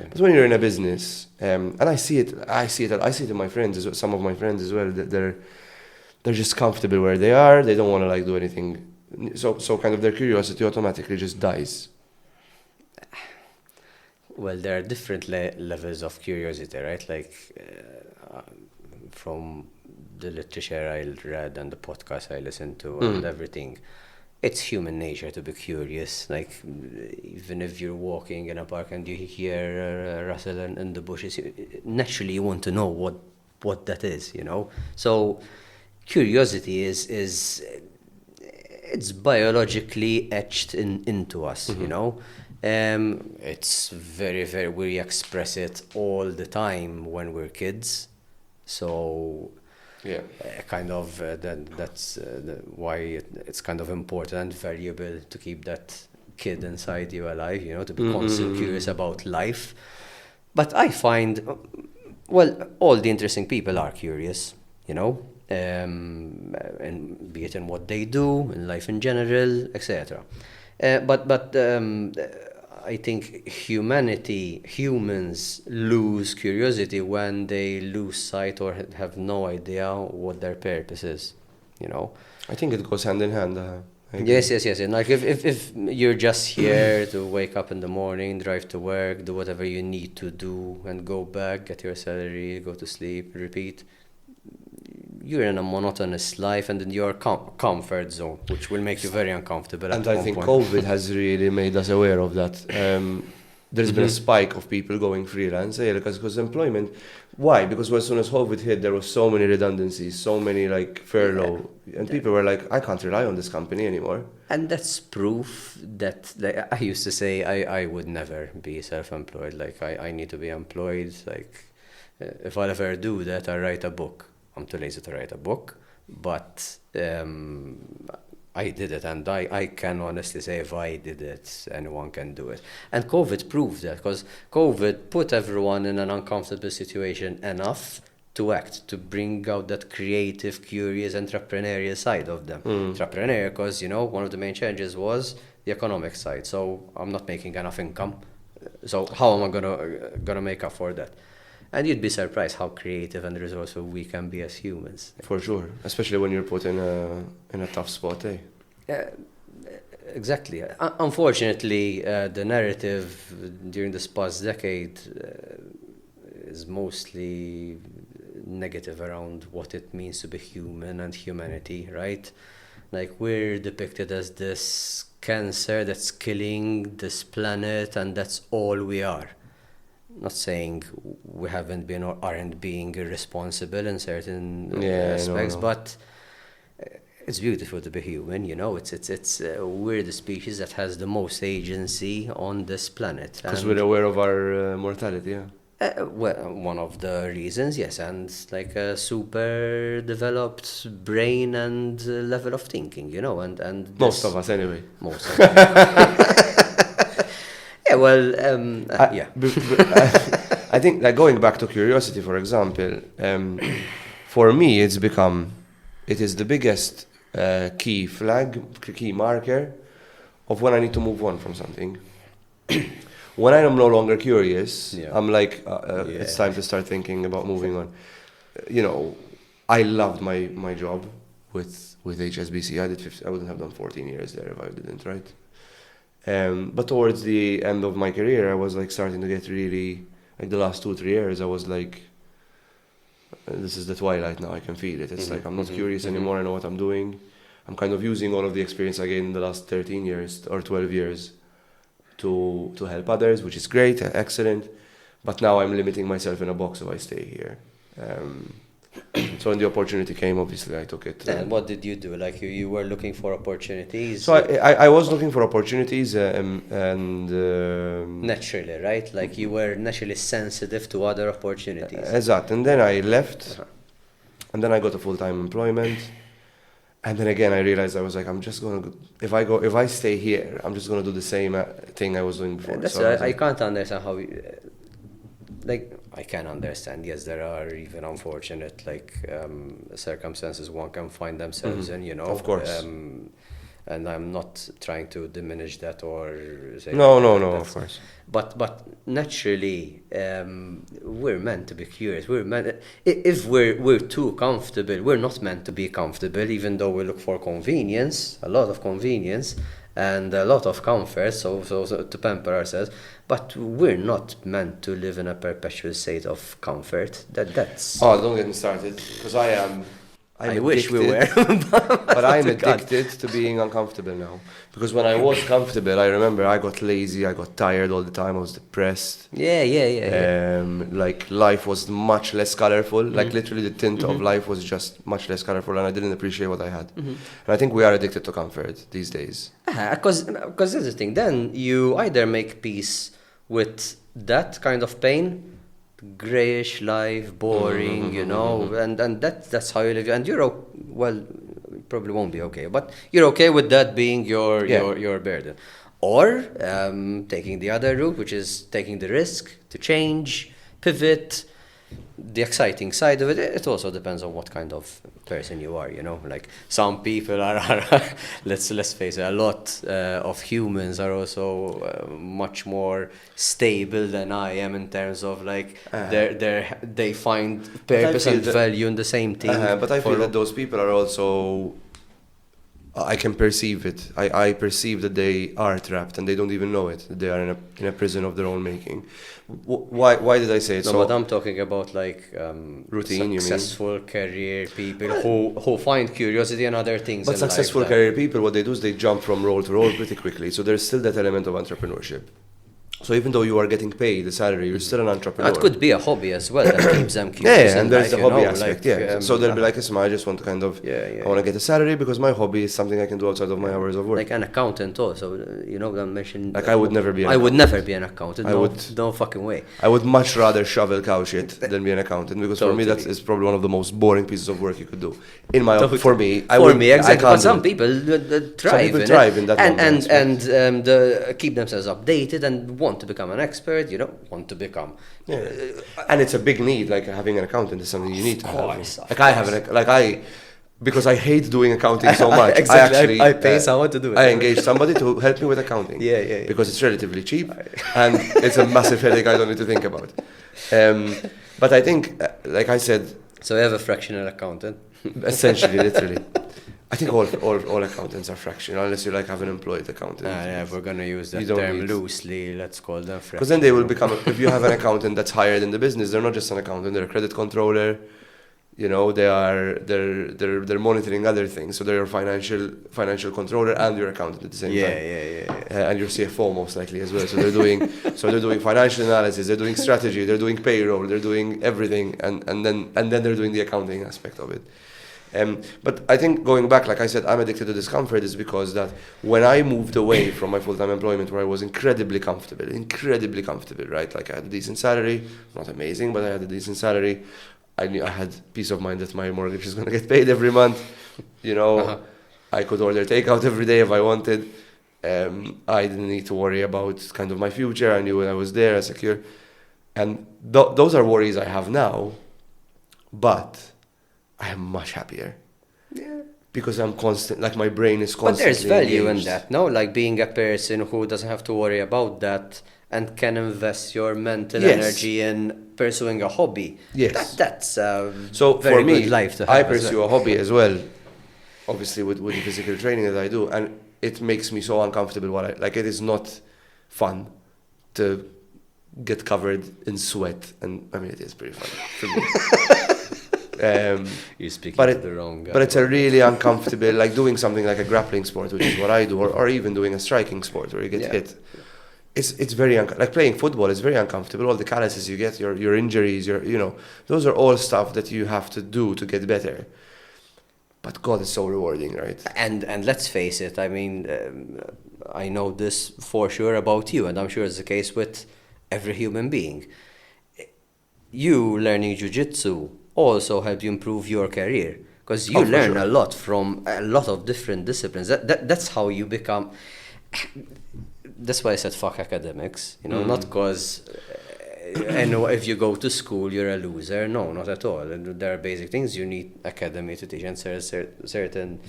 But when you're in a business, and I see it in my friends, some of my friends as well, that they're just comfortable where they are. They don't want to like do anything. So kind of their curiosity automatically just dies. Well, there are different levels of curiosity, right? Like from the literature I read and the podcast I listened to and everything. It's human nature to be curious. Like even if you're walking in a park and you hear a rustle in the bushes, naturally you want to know what that is, you know. So curiosity is it's biologically etched into us, you know. It's very, very, we express it all the time when we're kids. So yeah, kind of that's why it's kind of important and valuable to keep that kid inside you alive, you know, to be constantly curious about life. But I find, well, all the interesting people are curious, you know, and be it in what they do, in life in general, etc. But I think humans lose curiosity when they lose sight or have no idea what their purpose is, you know. I think it goes hand in hand. Yes. And like if you're just here to wake up in the morning, drive to work, do whatever you need to do, and go back, get your salary, go to sleep, repeat, you're in a monotonous life and in your comfort zone, which will make you very uncomfortable. And I think COVID has really made us aware of that. There's been a spike of people going freelance because employment. Why? Because as soon as COVID hit, there was so many redundancies, so many like furlough, and people were like, I can't rely on this company anymore. And that's proof that, like, I used to say I would never be self-employed. Like I need to be employed. Like if I'll ever do that, I'll write a book. I'm too lazy to write a book, but I did it, and I can honestly say if I did it, anyone can do it. And COVID proved that, because COVID put everyone in an uncomfortable situation enough to act, to bring out that creative, curious, entrepreneurial side of them. Entrepreneur, because, you know, one of the main challenges was the economic side. So I'm not making enough income. So how am I gonna make up for that? And you'd be surprised how creative and resourceful we can be as humans. For sure, especially when you're put in a tough spot, eh? Exactly. Unfortunately, the narrative during this past decade is mostly negative around what it means to be human and humanity, right? Like we're depicted as this cancer that's killing this planet, and that's all we are. Not saying we haven't been or aren't being irresponsible in certain aspects, but it's beautiful to be human, you know. It's we're the species that has the most agency on this planet. Because we're aware of our mortality, yeah. Well, one of the reasons, yes, and like a super developed brain and level of thinking, you know, and most of us anyway. Most of us. Yeah, well, yeah. I think, like, going back to curiosity, for example, for me, it is the biggest key marker of when I need to move on from something. When I am no longer curious, I'm like, it's time to start thinking about moving on. I loved my job with HSBC. I wouldn't have done 14 years there if I didn't, right? But towards the end of my career, I was like starting to get really, like the last 2-3 years, I was like, this is the twilight now, I can feel it. It's like I'm not curious anymore, I know what I'm doing. I'm kind of using all of the experience I gained in the last 13 years or 12 years to help others, which is great, excellent. But now I'm limiting myself in a box if I stay here. So when the opportunity came, obviously I took it. And what did you do? Like you were looking for opportunities? So I was looking for opportunities and naturally, right? Like you were naturally sensitive to other opportunities. Exactly. And then I left, and then I got a full-time employment. And then again, I realized I was like, I'm just gonna if I stay here, I'm just gonna do the same thing I was doing before. That's so I can't understand how. I can understand. Yes, there are even unfortunate circumstances one can find themselves in. Of course. And I'm not trying to diminish that or say. No, of course. But naturally, we're meant to be curious. If we're too comfortable, we're not meant to be comfortable. Even though we look for convenience, a lot of convenience, and a lot of comfort, so to pamper ourselves. But we're not meant to live in a perpetual state of comfort. That's. Oh, don't get me started, because I wish we were. But I'm addicted to being uncomfortable now. Because when I was comfortable, I remember I got lazy, I got tired all the time, I was depressed. Yeah. Like life was much less colorful. Like literally the tint of life was just much less colorful, and I didn't appreciate what I had. And I think we are addicted to comfort these days. Because that's the thing. Then you either make peace with that kind of pain, grayish life, boring, and that's how you live. And you're probably won't be okay, but you're okay with that being your burden. Or taking the other route, which is taking the risk to change, pivot. The exciting side of it also depends on what kind of person you are, like some people are let's face it, a lot of humans are also much more stable than I am in terms of like they find purpose and value in the same thing. But I feel that those people are also, I can perceive it. I perceive that they are trapped and they don't even know it. They are in a prison of their own making. Why did I say it? No, but I'm talking about like routine. Successful career people who find curiosity in other things. But successful career people, what they do is they jump from role to role pretty quickly. So there's still that element of entrepreneurship. So even though you are getting paid a salary, you're still an entrepreneur. It could be a hobby as well that keeps them curious. Yeah, and there's the hobby aspect. So they'll be like, listen, I just want to kind of, I want to get a salary because my hobby is something I can do outside of my hours of work. Like an accountant also, I mentioned. Like I would never be. I would never be an accountant. No fucking way. I would much rather shovel cow shit than be an accountant because for me that is probably one of the most boring pieces of work you could do. For me, exactly. But some people thrive in that and keep themselves updated and want to become an expert. Want to become. And it's a big need. Like having an accountant is something you need to have. Like I have because I hate doing accounting so much. Exactly. I pay someone to do it. I engage somebody to help me with accounting. Yeah. Because it's relatively cheap and it's a massive headache I don't need to think about. But I think, like I said. So you have a fractional accountant. Essentially, literally. I think all accountants are fractional unless you have an employed accountant. If we're going to use that term loosely, let's call them fractional. Because then they will become, if you have an accountant that's hired in the business, they're not just an accountant, they're a credit controller. They're monitoring other things. So they're your financial controller and your accountant at the same time. Yeah. And your CFO most likely as well. So they're doing financial analysis, they're doing strategy, they're doing payroll, they're doing everything, and then they're doing the accounting aspect of it. But I think going back, like I said, I'm addicted to discomfort is because that when I moved away from my full-time employment where I was incredibly comfortable, right? Like I had a decent salary, not amazing, but I had a decent salary. I knew I had peace of mind that my mortgage is going to get paid every month. I could order takeout every day if I wanted. I didn't need to worry about kind of my future. I knew when I was there, secure. And those are worries I have now, but I am much happier. Yeah. because I'm constant, like my brain is But constantly there's value engaged. in that, no? Like being a person who doesn't have to worry about that and can invest your mental Yes. energy in pursuing a hobby. Yes. That's a So very for me, good life to have. I as pursue well. a hobby as well, obviously with the physical training that I do, and it makes me so uncomfortable. Like it is not fun to get covered in sweat, and I mean it is pretty fun for me. You're speaking but to it- the wrong guy. But it's a really uncomfortable, like doing something like a grappling sport, which is what I do, or even doing a striking sport where you get Yeah. hit. It's very like playing football is very uncomfortable. All the calluses you get, your injuries, those are all stuff that you have to do to get better. But God, it's so rewarding, right? And let's face it, I mean, I know this for sure about you, and I'm sure it's the case with every human being. You learning jiu-jitsu also helped you improve your career, because you Oh, for learn sure. a lot from a lot of different disciplines. That's how you become. That's why I said fuck academics, not because and if you go to school you're a loser. No, not at all. And there are basic things you need academy to teach, and certain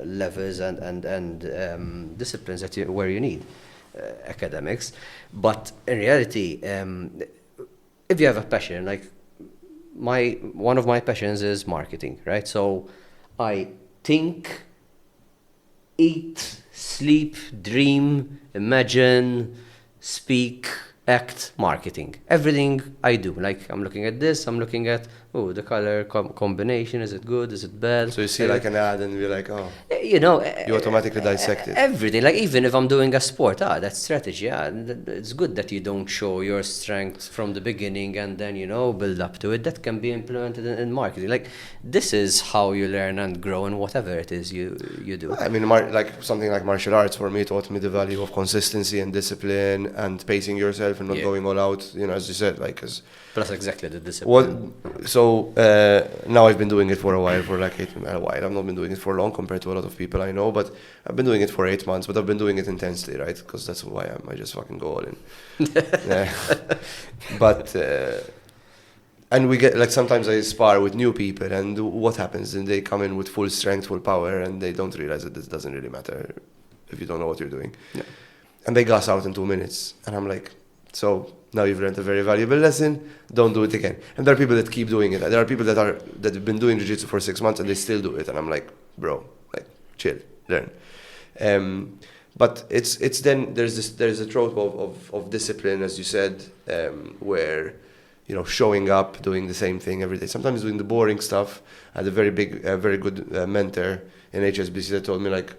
levels and disciplines where you need academics. But in reality, if you have a passion, like one of my passions is marketing, right? So I think, eat, sleep, dream, imagine, speak, act, marketing. Everything I do. Like I'm looking at this, I'm looking at, the color combination, is it good, is it bad? So you see like an ad and you're like, oh, You automatically dissect it. Everything. Like even if I'm doing a sport, that's strategy. It's good that you don't show your strength from the beginning and then build up to it. That can be implemented in marketing. Like this is how you learn and grow in whatever it is you do. I mean, like something like martial arts for me taught me the value of consistency and discipline and pacing yourself and not Yeah. going all out. As you said, like as Plus exactly the discipline. now I've been doing it for a while, for like a while. I've not been doing it for long compared to a lot of people I know, but I've been doing it for 8 months. But I've been doing it intensely, right? Because that's who I am. I just fucking go all in. But and we get like sometimes I spar with new people, and what happens? And they come in with full strength, full power, and they don't realize that this doesn't really matter if you don't know what you're doing. Yeah. And they gas out in 2 minutes, and I'm like, so now you've learned a very valuable lesson. Don't do it again. And there are people that keep doing it. There are people that have been doing jiu-jitsu for 6 months and they still do it. And I'm like, bro, like chill, learn. But it's then there's a trope of discipline, as you said, where showing up, doing the same thing every day. Sometimes doing the boring stuff. I had a very good mentor in HSBC that told me like,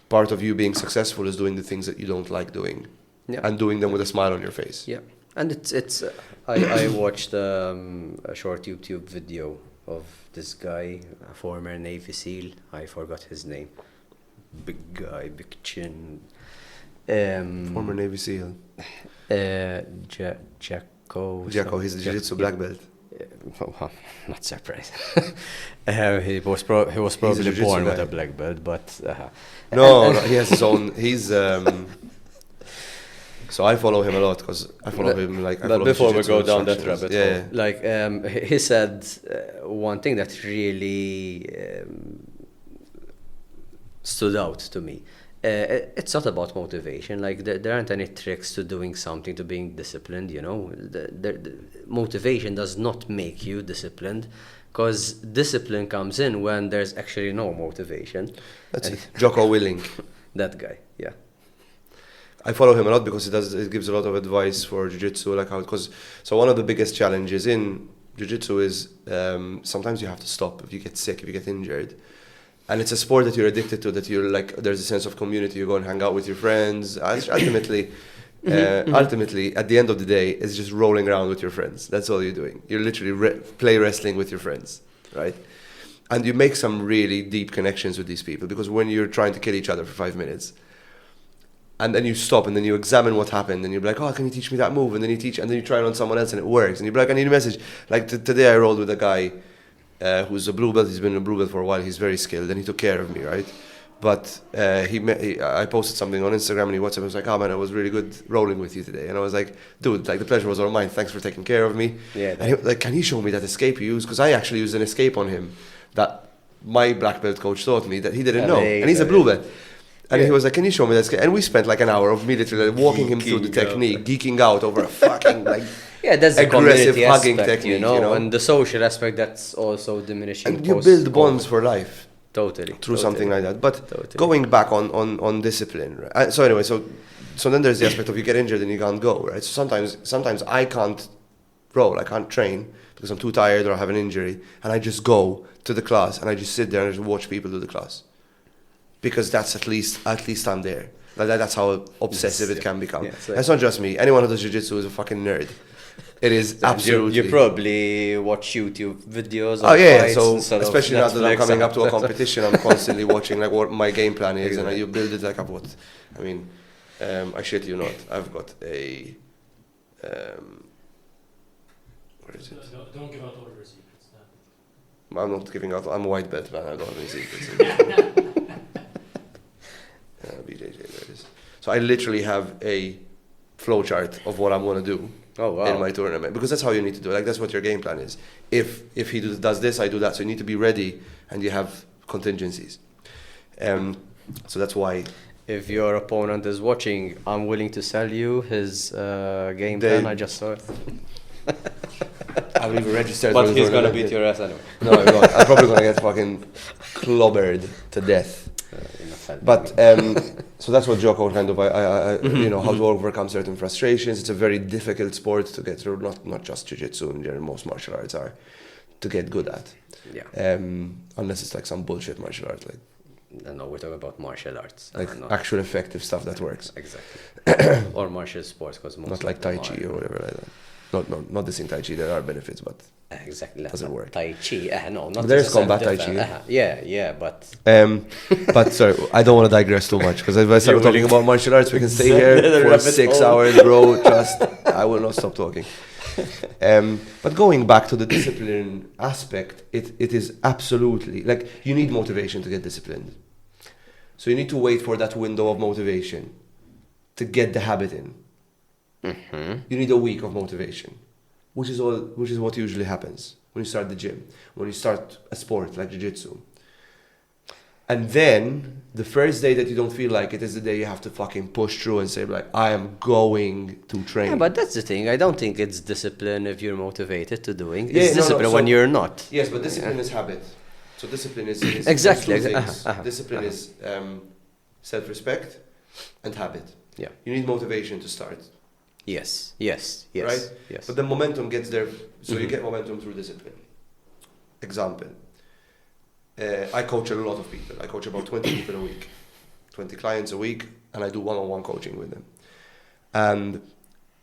part of you being successful is doing the things that you don't like doing. Yeah. And doing them with a smile on your face. Yeah, and it's. I watched a short YouTube video of this guy, a former Navy SEAL. I forgot his name. Big guy, big chin. Former Navy SEAL. Jacko. He's a jiu-jitsu black belt. Not surprised. He was probably jiu-jitsu born with guy. a black belt, but No, he has his own. He's. So I follow him a lot because I follow him like. I But follow his before we jiu-jitsu go down that instructions. rabbit Yeah. hole, like he said one thing that really stood out to me. It's not about motivation. Like there aren't any tricks to doing something, to being disciplined. The motivation does not make you disciplined, because discipline comes in when there's actually no motivation. That's it. Jocko Willink. That guy, yeah. I follow him a lot because it gives a lot of advice for jiu-jitsu, like so one of the biggest challenges in jiu-jitsu is sometimes you have to stop if you get sick, if you get injured. And it's a sport that you're addicted to, that you're like, there's a sense of community, you go and hang out with your friends. Ultimately, at the end of the day, it's just rolling around with your friends. That's all you're doing. You're literally play wrestling with your friends, right? And you make some really deep connections with these people, because when you're trying to kill each other for 5 minutes, and then you stop and then you examine what happened, and you're like, oh, can you teach me that move? And then you try it on someone else and it works. And you're like, I need a message. Like today I rolled with a guy who's a blue belt. He's been a blue belt for a while. He's very skilled and he took care of me, right? But I posted something on Instagram and he WhatsApp. I was like, oh man, it was really good rolling with you today. And I was like, dude, like the pleasure was all mine. Thanks for taking care of me. Yeah. And he was like, can you show me that escape you use? Because I actually used an escape on him that my black belt coach taught me that he didn't know, and he's a blue belt. And Yeah. he was like, "Can you show me that?" And we spent like an hour of me literally walking him through the Geeking out. technique, geeking out over a fucking like Yeah, that's the aggressive community hugging aspect, technique, you know, you know? and the social aspect that's also diminishing. and you build bonds for life Totally. through something like that. But Totally. going back on discipline, right? So anyway, so then there's the aspect of you get injured and you can't go, right? So sometimes I can't roll, I can't train because I'm too tired or I have an injury, and I just go to the class and I just sit there and just watch people do the class, because that's at least I'm there. That's how obsessive it can become. Yeah, it's It's not just me. Anyone who does jiu-jitsu is a fucking nerd. It is absolutely. You probably watch YouTube videos. Oh of yeah, fights so instead of especially now that I'm Netflix coming and- up to a competition, I'm constantly watching like what my game plan is, Exactly. and you build it like up what. I mean, I shit you not. I've got a. Where is it? Don't give out all your secrets. No. I'm not giving out. I'm a white belt, man. I don't have any secrets. BJJ, there it is. So I literally have a flow chart of what I'm going to do Oh wow. in my tournament, because that's how you need to do it. Like that's what your game plan is. If he does this, I do that. So you need to be ready, and you have contingencies. So that's why. If your opponent is watching, I'm willing to sell you his game They- plan. I just saw it. I've even registered. But for the he's gonna tournament. beat your ass anyway. No, I'm not. I'm probably gonna get fucking clobbered to death. But so that's what Joko kind of, you know, how to overcome certain frustrations. It's a very difficult sport to get through. Not just jiu-jitsu, in general, most martial arts are to get good at. Yeah. Unless it's like some bullshit martial art, like No, we're talking about martial arts. not actual effective stuff that works. exactly. Or martial sports, because Not like Tai Chi or whatever like that. Not this in Tai Chi. There are benefits, but Exactly. Doesn't work. Tai Chi. No, not There's necessarily combat Tai different. Chi. Yeah, but but sorry, I don't want to digress too much, because if I start You're talking willing- about martial arts, we can stay here for Rabbit 6 hole. hours, bro. Trust, I will not stop talking. But going back to the discipline aspect, it is absolutely like you need motivation to get disciplined. So you need to wait for that window of motivation to get the habit in. You need a week of motivation, which is what usually happens when you start the gym, when you start a sport like jiu-jitsu. And then the first day that you don't feel like it is the day you have to fucking push through and say like, I am going to train. yeah, but that's the thing. I don't think it's discipline if you're motivated to doing. Yeah, It's no, discipline so- when you're not. Yes, but discipline is habit. So discipline is Exactly, those two things. uh-huh, Discipline is self-respect and habit. Yeah. You need motivation to start, Yes. right? Yes. But the momentum gets there. So you get momentum through discipline. Example. I coach a lot of people. I coach about 20 people a week, 20 clients a week, and I do one-on-one coaching with them. And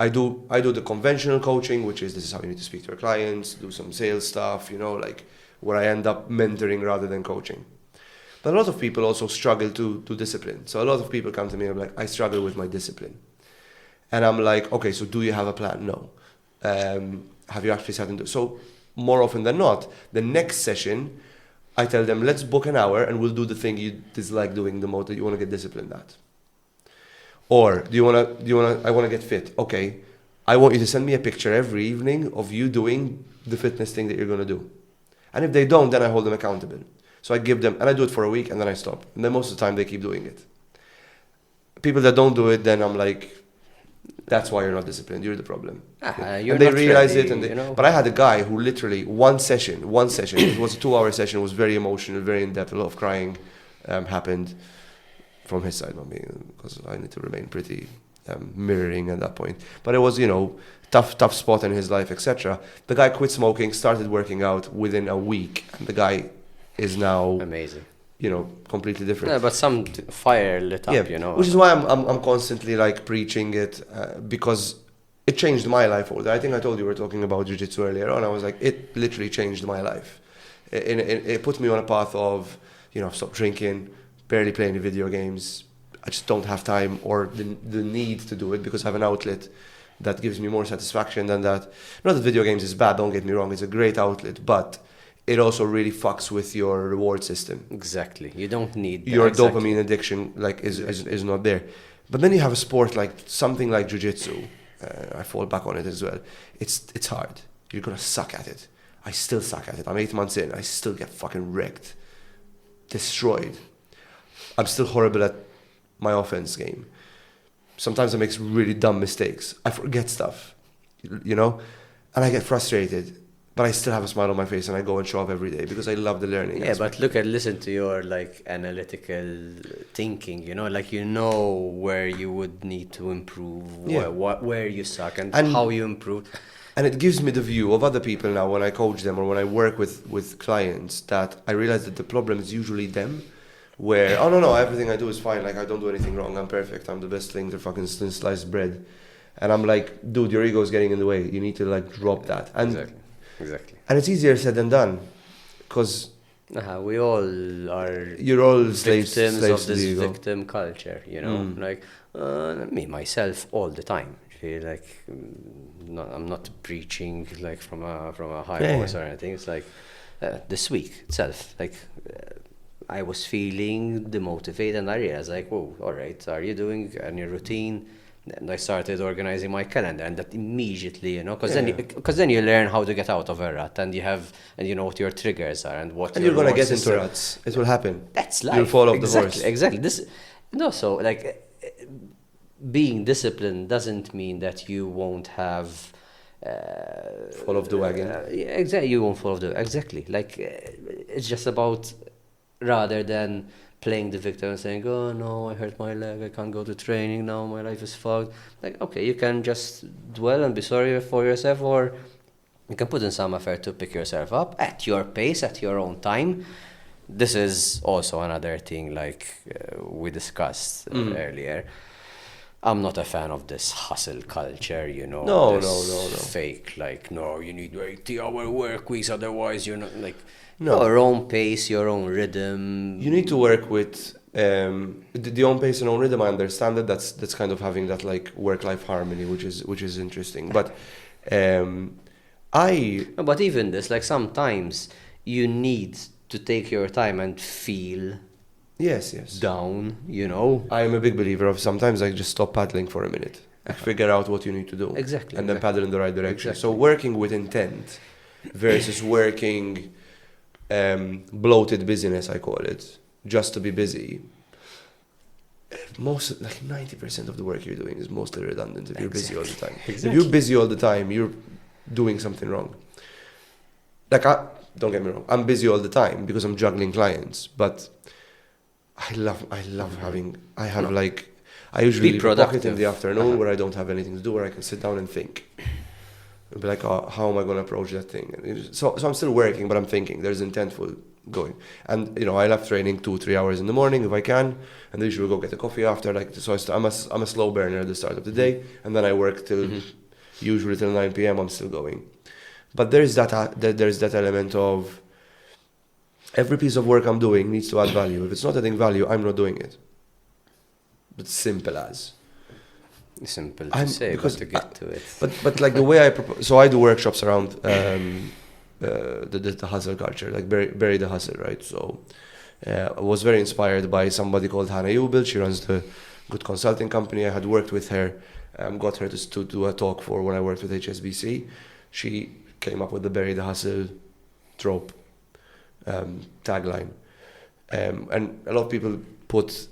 I do the conventional coaching, which is this is how you need to speak to your clients, do some sales stuff, you know, like where I end up mentoring rather than coaching. But a lot of people also struggle to discipline. So a lot of people come to me and are like, I struggle with my discipline. And I'm like, okay, so do you have a plan? No. Have you actually sat and do? So more often than not, the next session, I tell them, let's book an hour and we'll do the thing you dislike doing the most that you want to get disciplined at. Or I want to get fit. Okay, I want you to send me a picture every evening of you doing the fitness thing that you're going to do. And if they don't, then I hold them accountable. So I give them, and I do it for a week and then I stop. And then most of the time they keep doing it. People that don't do it, then I'm like, that's why you're not disciplined. You're the problem. You're And they not realize ready, it. And you know? But I had a guy who literally one session, it was a 2-hour session, it was very emotional, very in-depth, a lot of crying happened from his side, not me, because I need to remain pretty mirroring at that point. But it was, tough spot in his life, etc. The guy quit smoking, started working out within a week, and the guy is now, Amazing. completely different. Yeah, but some fire lit up, Which is why I'm constantly like preaching it, because it changed my life. I think I told you we were talking about jiu-jitsu earlier on. I was like, it literally changed my life. It put me on a path of, I've stopped drinking, barely playing the video games. I just don't have time or the need to do it because I have an outlet that gives me more satisfaction than that. Not that video games is bad, don't get me wrong. It's a great outlet, but it also really fucks with your reward system. Exactly. You don't need Your exactly. dopamine addiction is not there. But then you have a sport like something like jiu-jitsu. I fall back on it as well. It's hard. You're gonna suck at it. I still suck at it. I'm 8 months in. I still get fucking wrecked destroyed. I'm still horrible at my offense game. Sometimes I make really dumb mistakes. I forget stuff, you know, and I get frustrated. But I still have a smile on my face and I go and show up every day because I love the learning. Yeah, aspect. but listen to your like analytical thinking, you know, like you know where you would need to improve, where you suck and how you improve. And it gives me the view of other people now when I coach them or when I work with clients that I realize that the problem is usually them. Where, oh no, everything I do is fine. Like I don't do anything wrong. I'm perfect. I'm the best thing to fucking slice bread. And I'm like, dude, your ego is getting in the way. You need to like drop that. And Exactly. And it's easier said than done, because we all are. You're all victims of to this the ego. victim culture, you know. Like me myself all the time. I feel like I'm not preaching like from a high horse or anything. It's like this week itself, like I was feeling demotivated, and I realized like, whoa, all right, are you doing any routine? And I started organizing my calendar, and that immediately, you know, because then you learn how to get out of a rut, and you know what your triggers are and what. And you're gonna get into ruts. It will happen. That's life. You'll fall off the horse. Exactly. So like being disciplined doesn't mean that you won't have. Fall off the wagon. Yeah, exactly. You won't fall off the exactly. Like it's just about rather than playing the victim and saying, oh no, I hurt my leg, I can't go to training now, my life is fucked. Like, okay, you can just dwell and be sorry for yourself, or you can put in some effort to pick yourself up at your pace, at your own time. This is also another thing like we discussed earlier. I'm not a fan of this hustle culture, you know. No. Fake, like, no, you need 80-hour work weeks, otherwise you're not, like, no. Your own pace, your own rhythm. You need to work with the own pace and own rhythm. I understand that. That's kind of having that like work-life harmony, which is interesting. But But even this, like sometimes you need to take your time and feel. Yes. Down, you know. I am a big believer of sometimes I just stop paddling for a minute. Figure out what you need to do. Exactly. And then paddle in the right direction. Exactly. So working with intent versus working bloated busyness, I call it, just to be busy. Most, like 90% of the work you're doing is mostly redundant if you're busy all the time. If you're busy all the time, you're doing something wrong. Like, don't get me wrong, I'm busy all the time because I'm juggling clients, but I usually leave a pocket in the afternoon where I don't have anything to do, where I can sit down and think. And be like, oh, how am I going to approach that thing? And so I'm still working, but I'm thinking. There's intentful going. And, you know, I love training 2-3 hours in the morning if I can, and then usually go get a coffee after. Like, so I'm a slow burner at the start of the day, and then I work usually till 9 p.m. I'm still going. But there's that element of every piece of work I'm doing needs to add value. If it's not adding value, I'm not doing it. But simple as. Simple to say, but to get to it. But like the way I propose, so I do workshops around the hustle culture, like bury the hustle, right? So I was very inspired by somebody called Hannah Ubel. She runs the Good Consulting Company. I had worked with her, got her to do a talk for when I worked with HSBC. She came up with the bury the hustle trope tagline, and a lot of people put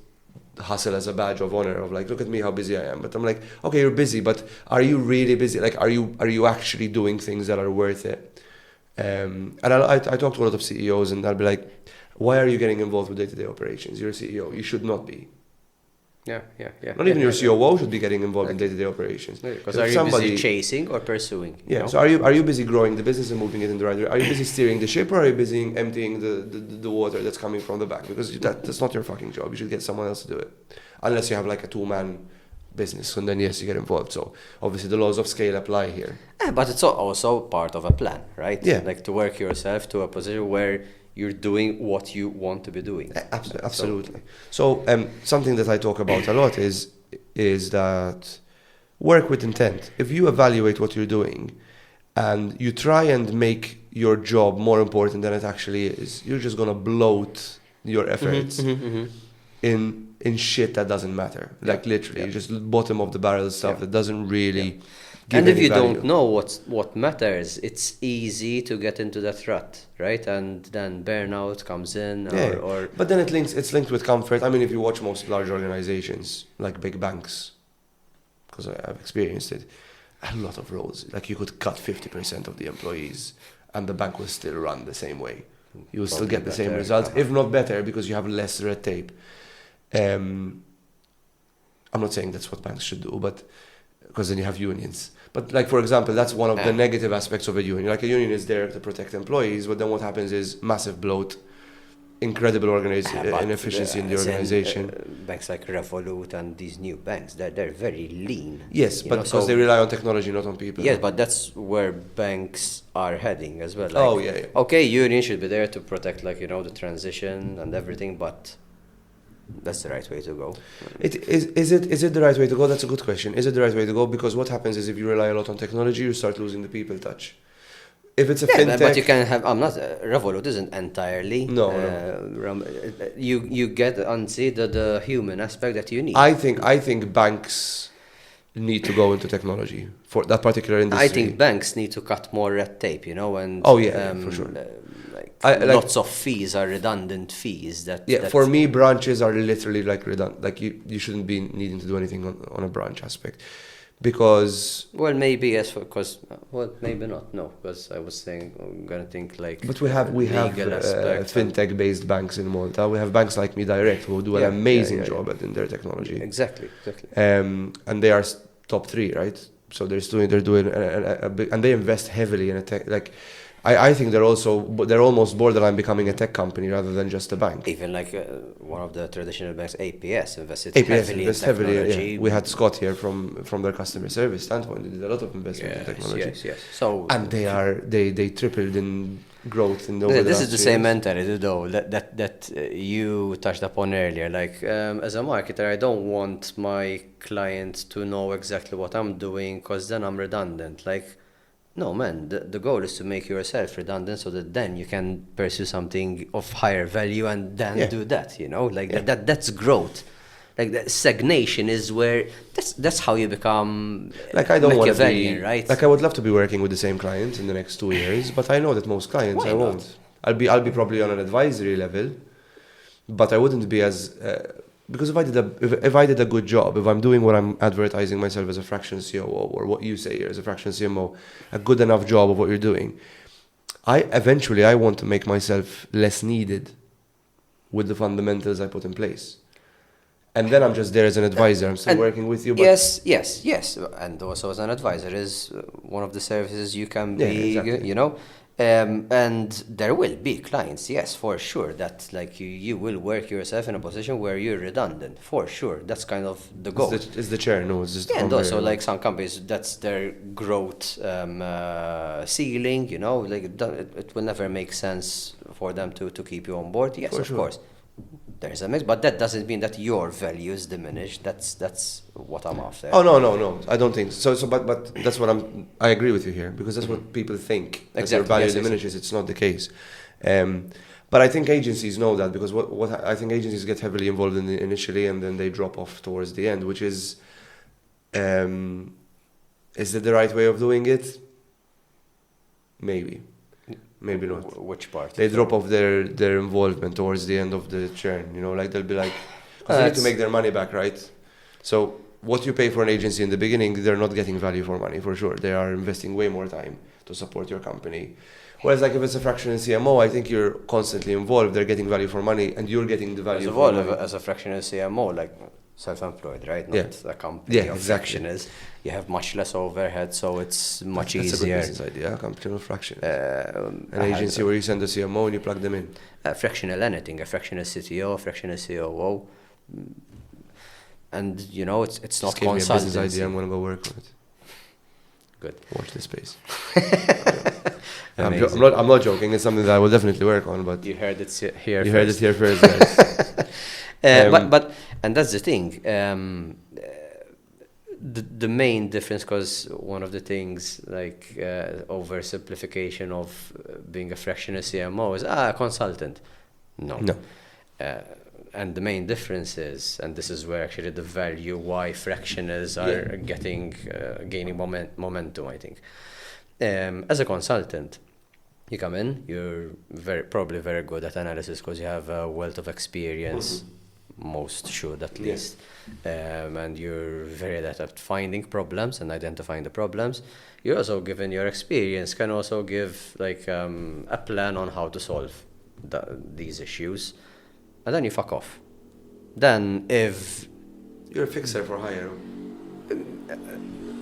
hustle as a badge of honor of like, look at me how busy I am. But I'm like, okay, you're busy, but are you really busy? Like, are you actually doing things that are worth it? And I talk to a lot of CEOs, and I'll be like, why are you getting involved with day-to-day operations? You're a CEO. You should not be. Yeah. Not even your COO should be getting involved in day-to-day operations. Because are you busy chasing or pursuing? Yeah. You know? So are you busy growing the business and moving it in the right direction? Are you busy steering the ship, or are you busy emptying the water that's coming from the back? Because that's not your fucking job. You should get someone else to do it, unless you have like a 2-man business, and then yes, you get involved. So obviously the laws of scale apply here. But it's also part of a plan, right? Yeah. Like to work yourself to a position where you're doing what you want to be doing. Absolutely. So something that I talk about a lot is that work with intent. If you evaluate what you're doing and you try and make your job more important than it actually is, you're just gonna bloat your efforts in shit that doesn't matter. Like literally, just bottom of the barrel stuff that doesn't really And if you value. don't know what matters, it's easy to get into that rut, right? And then burnout comes in, or But then it's linked with comfort. I mean, if you watch most large organizations like big banks, because I've experienced it, a lot of roles, like you could cut 50% of the employees and the bank will still run the same way. You will still Probably get the same better, results, if not better, because you have less red tape. I'm not saying that's what banks should do, but because then you have unions. But like, for example, that's one of the negative aspects of a union. Like a union is there to protect employees, but then what happens is massive bloat, incredible inefficiency in the organization. Banks like Revolut and these new banks, they're very lean. Yes, but because they rely on technology, not on people. Yes, but that's where banks are heading as well. Like, Oh, yeah. Okay, union should be there to protect, like, the transition and everything, but that's the right way to go. Is it the right way to go? That's a good question. Is it the right way to go? Because what happens is if you rely a lot on technology, you start losing the people touch. If it's a fintech, but you can have. I'm not. Revolut isn't entirely. No. You get and see the human aspect that you need. I think banks need to go into technology for that particular industry. I think banks need to cut more red tape, and for sure. Lots of fees are redundant fees. For me, branches are literally like redundant. Like you shouldn't be needing to do anything on a branch aspect. Because maybe yes, maybe not. No, because I was saying I'm gonna think like. But we have fintech based banks in Malta. We have banks like Me Direct who do an amazing job in their technology. Exactly. And they are top 3, right? So they're doing a big, and they invest heavily in a tech. Like I think they're almost borderline becoming a tech company rather than just a bank. Even like one of the traditional banks, APS, invested heavily in technology. Yeah. We had Scott here from their customer service standpoint. They did a lot of investment in technology. Yes. So and they tripled in growth in the over This is the same mentality though that you touched upon earlier. Like as a marketer, I don't want my client to know exactly what I'm doing because then I'm redundant. Like. No, man, the goal is to make yourself redundant so that then you can pursue something of higher value and then do that, that's growth. Like that stagnation is where that's how you become like I don't want to be right? Like I would love to be working with the same client in the next 2 years, but I know that most clients I won't. I'll be probably on an advisory level, but I wouldn't be as because if I did a good job, if I'm doing what I'm advertising myself as a fractional CMO or what you say here as a fractional CMO, a good enough job of what you're doing, I want to make myself less needed with the fundamentals I put in place. And then I'm just there as an advisor. I'm still working with you. But yes. And also as an advisor is one of the services you can be, exactly. And there will be clients, yes, for sure, that like you will work yourself in a position where you're redundant, for sure. That's kind of the goal. It's the chair, no, it's just and also like some companies, that's their growth ceiling, like it will never make sense for them to keep you on board. Yes, of course. There's a mix, but that doesn't mean that your value is diminished. That's what I'm after. Oh no, I don't think so. But that's what I agree with you here because that's what people think. That their value diminishes. It's not the case. But I think agencies know that because what I think agencies get heavily involved in initially and then they drop off towards the end, which is it the right way of doing it? Maybe not. Which part? They drop off their involvement towards the end of the churn. Like they'll be like, because they need to make their money back, right? So what you pay for an agency in the beginning, they're not getting value for money for sure. They are investing way more time to support your company. Whereas like if it's a fractional CMO, I think you're constantly involved. They're getting value for money, and you're getting the value for money. As a fractional CMO, like self-employed, right? Not a company. Yeah, exactly. Fractionals. You have much less overhead, so it's much easier. That's a good business idea, company of fractions. An agency where you send a CMO and you plug them in. Fractional anything, a fractional CTO, a fractional COO. And, it's not consultancy. Give me a business idea, I'm going to go work on it. Good. Watch this space. I'm not joking, it's something that I will definitely work on, but... You heard it here You heard it here first, guys. But and that's the thing. The main difference, because one of the things like oversimplification of being a fractional CMO is a consultant. No. and the main difference is, and this is where actually the value why fractionals are gaining momentum, I think. As a consultant, you come in, you're probably very good at analysis because you have a wealth of experience. Most should, at least. And you're very adept at finding problems and identifying the problems. You're also, given your experience, can also give like a plan on how to solve these issues. And then you fuck off. Then if... You're a fixer for hire.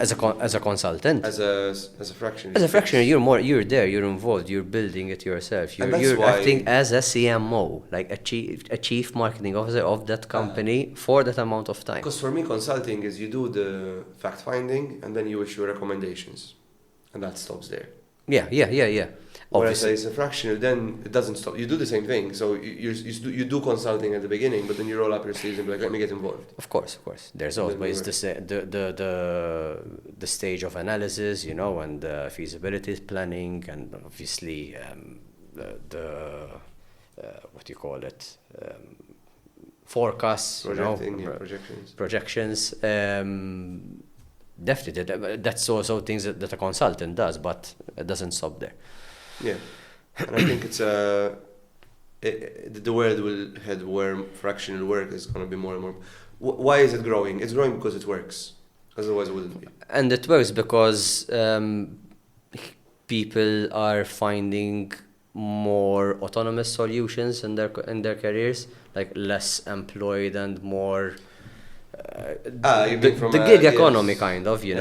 As a consultant, as a fractional. As a fractional, you're there, you're involved, you're building it yourself. You're acting as a CMO, like a chief marketing officer of that company for that amount of time. Because for me, consulting is you do the fact finding and then you issue recommendations, and that stops there. Yeah. Whereas as a fractional, then it doesn't stop. You do the same thing. So you do consulting at the beginning, but then you roll up your sleeves and be like, let me get involved. Of course. There's always the stage of analysis, and feasibility planning, and obviously the what do you call it? Forecasts, projections. Definitely, that's also things that a consultant does, but it doesn't stop there. Yeah, and I think it's the world will head where fractional work is going to be more and more. Why is it growing? It's growing because it works. Otherwise, it wouldn't be. And it works because people are finding more autonomous solutions in their careers, like less employed and more. The gig economy, kind of, the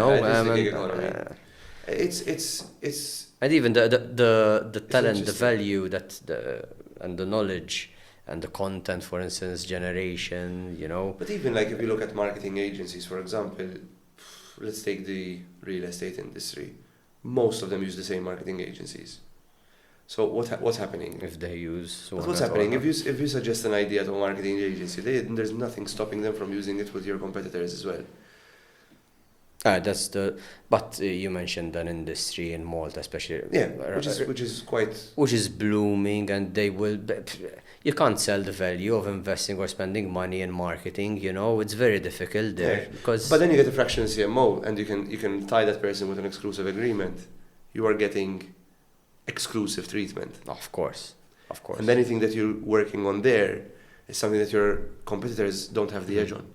gig economy. It's and even the talent, the value and the knowledge and the content, for instance, generation, But even like if you look at marketing agencies, for example, let's take the real estate industry. Most of them use the same marketing agencies. So what's happening? If they use what's happening? If you suggest an idea to a marketing agency, there's nothing stopping them from using it with your competitors as well. But you mentioned an industry in Malta, especially. Yeah, which is blooming, and they will. You can't sell the value of investing or spending money in marketing. It's very difficult there because. But then you get a fractional CMO, and you can tie that person with an exclusive agreement. You are getting exclusive treatment. Of course. And anything that you're working on there is something that your competitors don't have the edge on.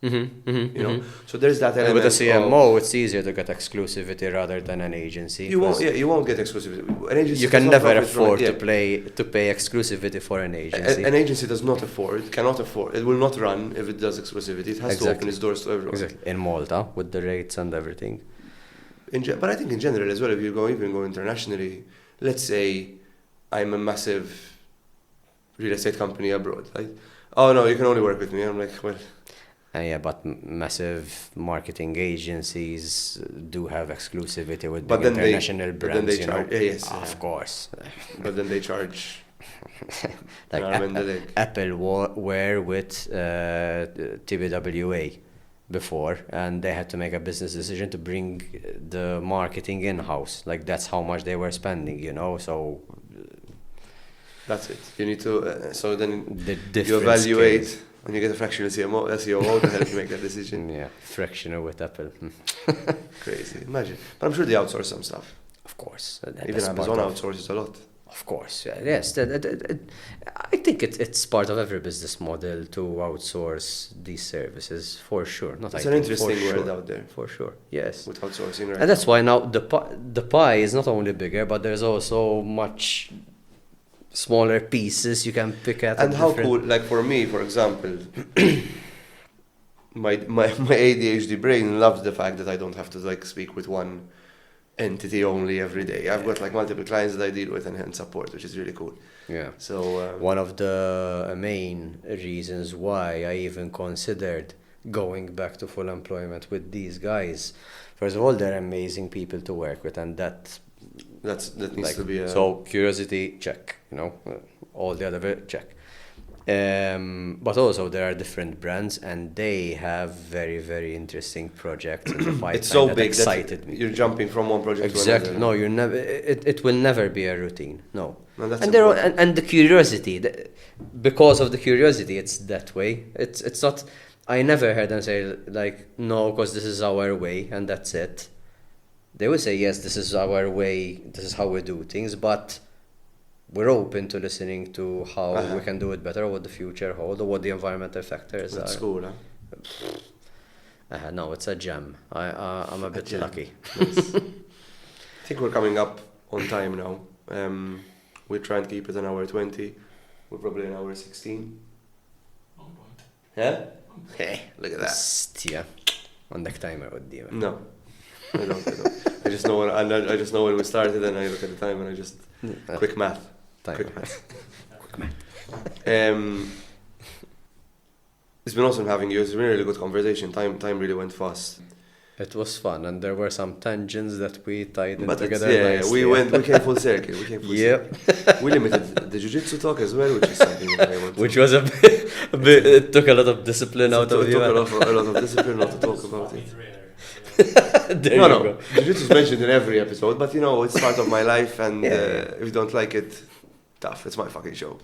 So there's that element. And with a CMO, it's easier to get exclusivity rather than an agency. You won't get exclusivity. An agency you can never afford to pay exclusivity for an agency. An agency cannot afford. It will not run if it does exclusivity. It has to open its doors to everyone. Exactly. In Malta, with the rates and everything. But I think in general as well, if you go internationally, let's say I'm a massive real estate company abroad. Oh no, you can only work with me. I'm like, well. But massive marketing agencies do have exclusivity with big international brands. But then they charge. Of course. But then they charge. Like Apple were with TBWA before, and they had to make a business decision to bring the marketing in-house. Like that's how much they were spending, So that's it. You need to. So then you evaluate. Skills. When you get a fractional CMO to help you make that decision. Yeah, fractional with Apple. Crazy. Imagine. But I'm sure they outsource some stuff. Of course. Even Amazon outsources a lot. Of course. Yes. I think it's part of every business model to outsource these services, for sure. It's an interesting world out there. For sure. Yes. With outsourcing, right? And that's why now the pie is not only bigger, but there's also much smaller pieces you can pick at. And how cool, like for me, for example, my ADHD brain loves the fact that I don't have to speak with one entity only every day. I've got multiple clients that I deal with and support, which is really cool. Yeah. So one of the main reasons why I even considered going back to full employment with these guys, first of all, they're amazing people to work with, and that needs to be so curiosity check, all the other check. But also there are different brands and they have very, very interesting projects in the pipeline. It's so that big excited that me. you're jumping from one project Exactly. to another. No, you're never. It will never be a routine. No. No, that's And there are, important. and the curiosity, because of the curiosity, it's that way. It's not. I never heard them say like no, because this is our way and that's it. They will say yes, this is our way. This is how we do things, but we're open to listening to how we can do it better, what the future holds, or what the environmental factors That's are. cool, huh? No, it's a gem. I'm a bit gem. lucky. Nice. I think we're coming up on time now. We'll try and keep it an hour 20. We're probably an hour 16. Yeah? Hey, look at that. Stja. Għandek timer qoddim. No, I don't. I just know when we started, and I look at the time and I just quick math. Quick math. It's been awesome having you. It's been a really good conversation. Time really went fast. It was fun, and there were some tangents that we tied in But together. we came full circle. Yep. We limited the jiu-jitsu talk as well, which is something that I want to. Which was a bit, it took a lot of discipline out of It you. took a lot of discipline not to talk about it. There No, you no. go. Jiu-jitsu is mentioned in every episode, but it's part of my life, and if you don't like it, tough. It's my fucking show.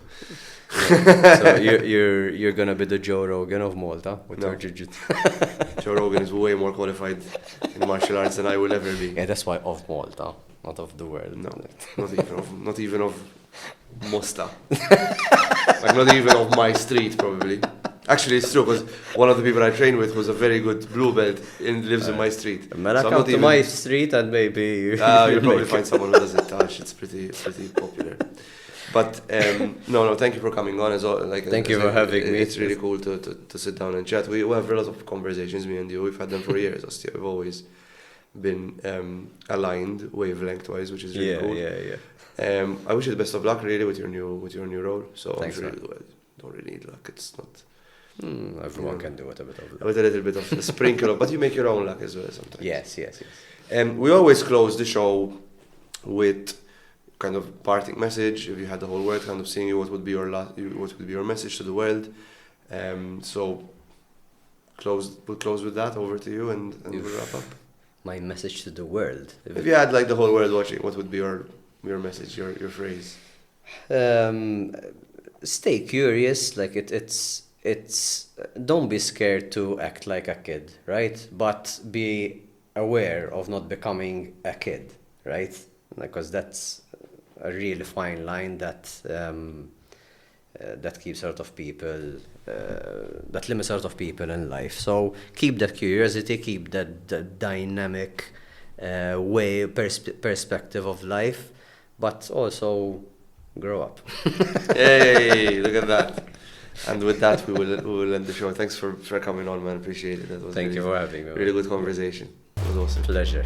So you're gonna be the Joe Rogan of Malta with No. your jiu-jitsu. Joe Rogan is way more qualified in martial arts than I will ever be. Yeah, that's why of Malta, not of the world. No, not even of Mosta. Like not even of my street, probably. Actually, it's true because one of the people I train with was a very good blue belt and lives in my street. Man, I So I'm come not to even- my street and maybe You'll probably find someone who does it. It's pretty popular. But no, thank you for coming on. Thank you for having me. It's really cool to sit down and chat. We have a lot of conversations, me and you. We've had them for years. We've always been aligned wavelength-wise, which is really cool. Yeah. I wish you the best of luck, really, with your new role. So Thanks, I'm sure man. you don't really need luck. It's not. Everyone can do it a bit of With a little bit of a sprinkle of, but you make your own luck as well sometimes. Yes. We always close the show with kind of parting message. If you had the whole world kind of seeing you, what would be your message to the world? So we'll close with that. Over to you, and we'll wrap up. My message to the world. If you had like the whole world watching, what would be your message, your phrase? Stay curious. Like it's don't be scared to act like a kid, right? But be aware of not becoming a kid, right? Because that's a really fine line that keeps a lot of people, that limits a lot of people in life. So keep that curiosity, keep that dynamic perspective of life, but also grow up. Hey, look at that. And with that, we will end the show. Thanks for coming on, man. Appreciate it. That was Thank you for having me. Really good conversation. It was awesome. Pleasure.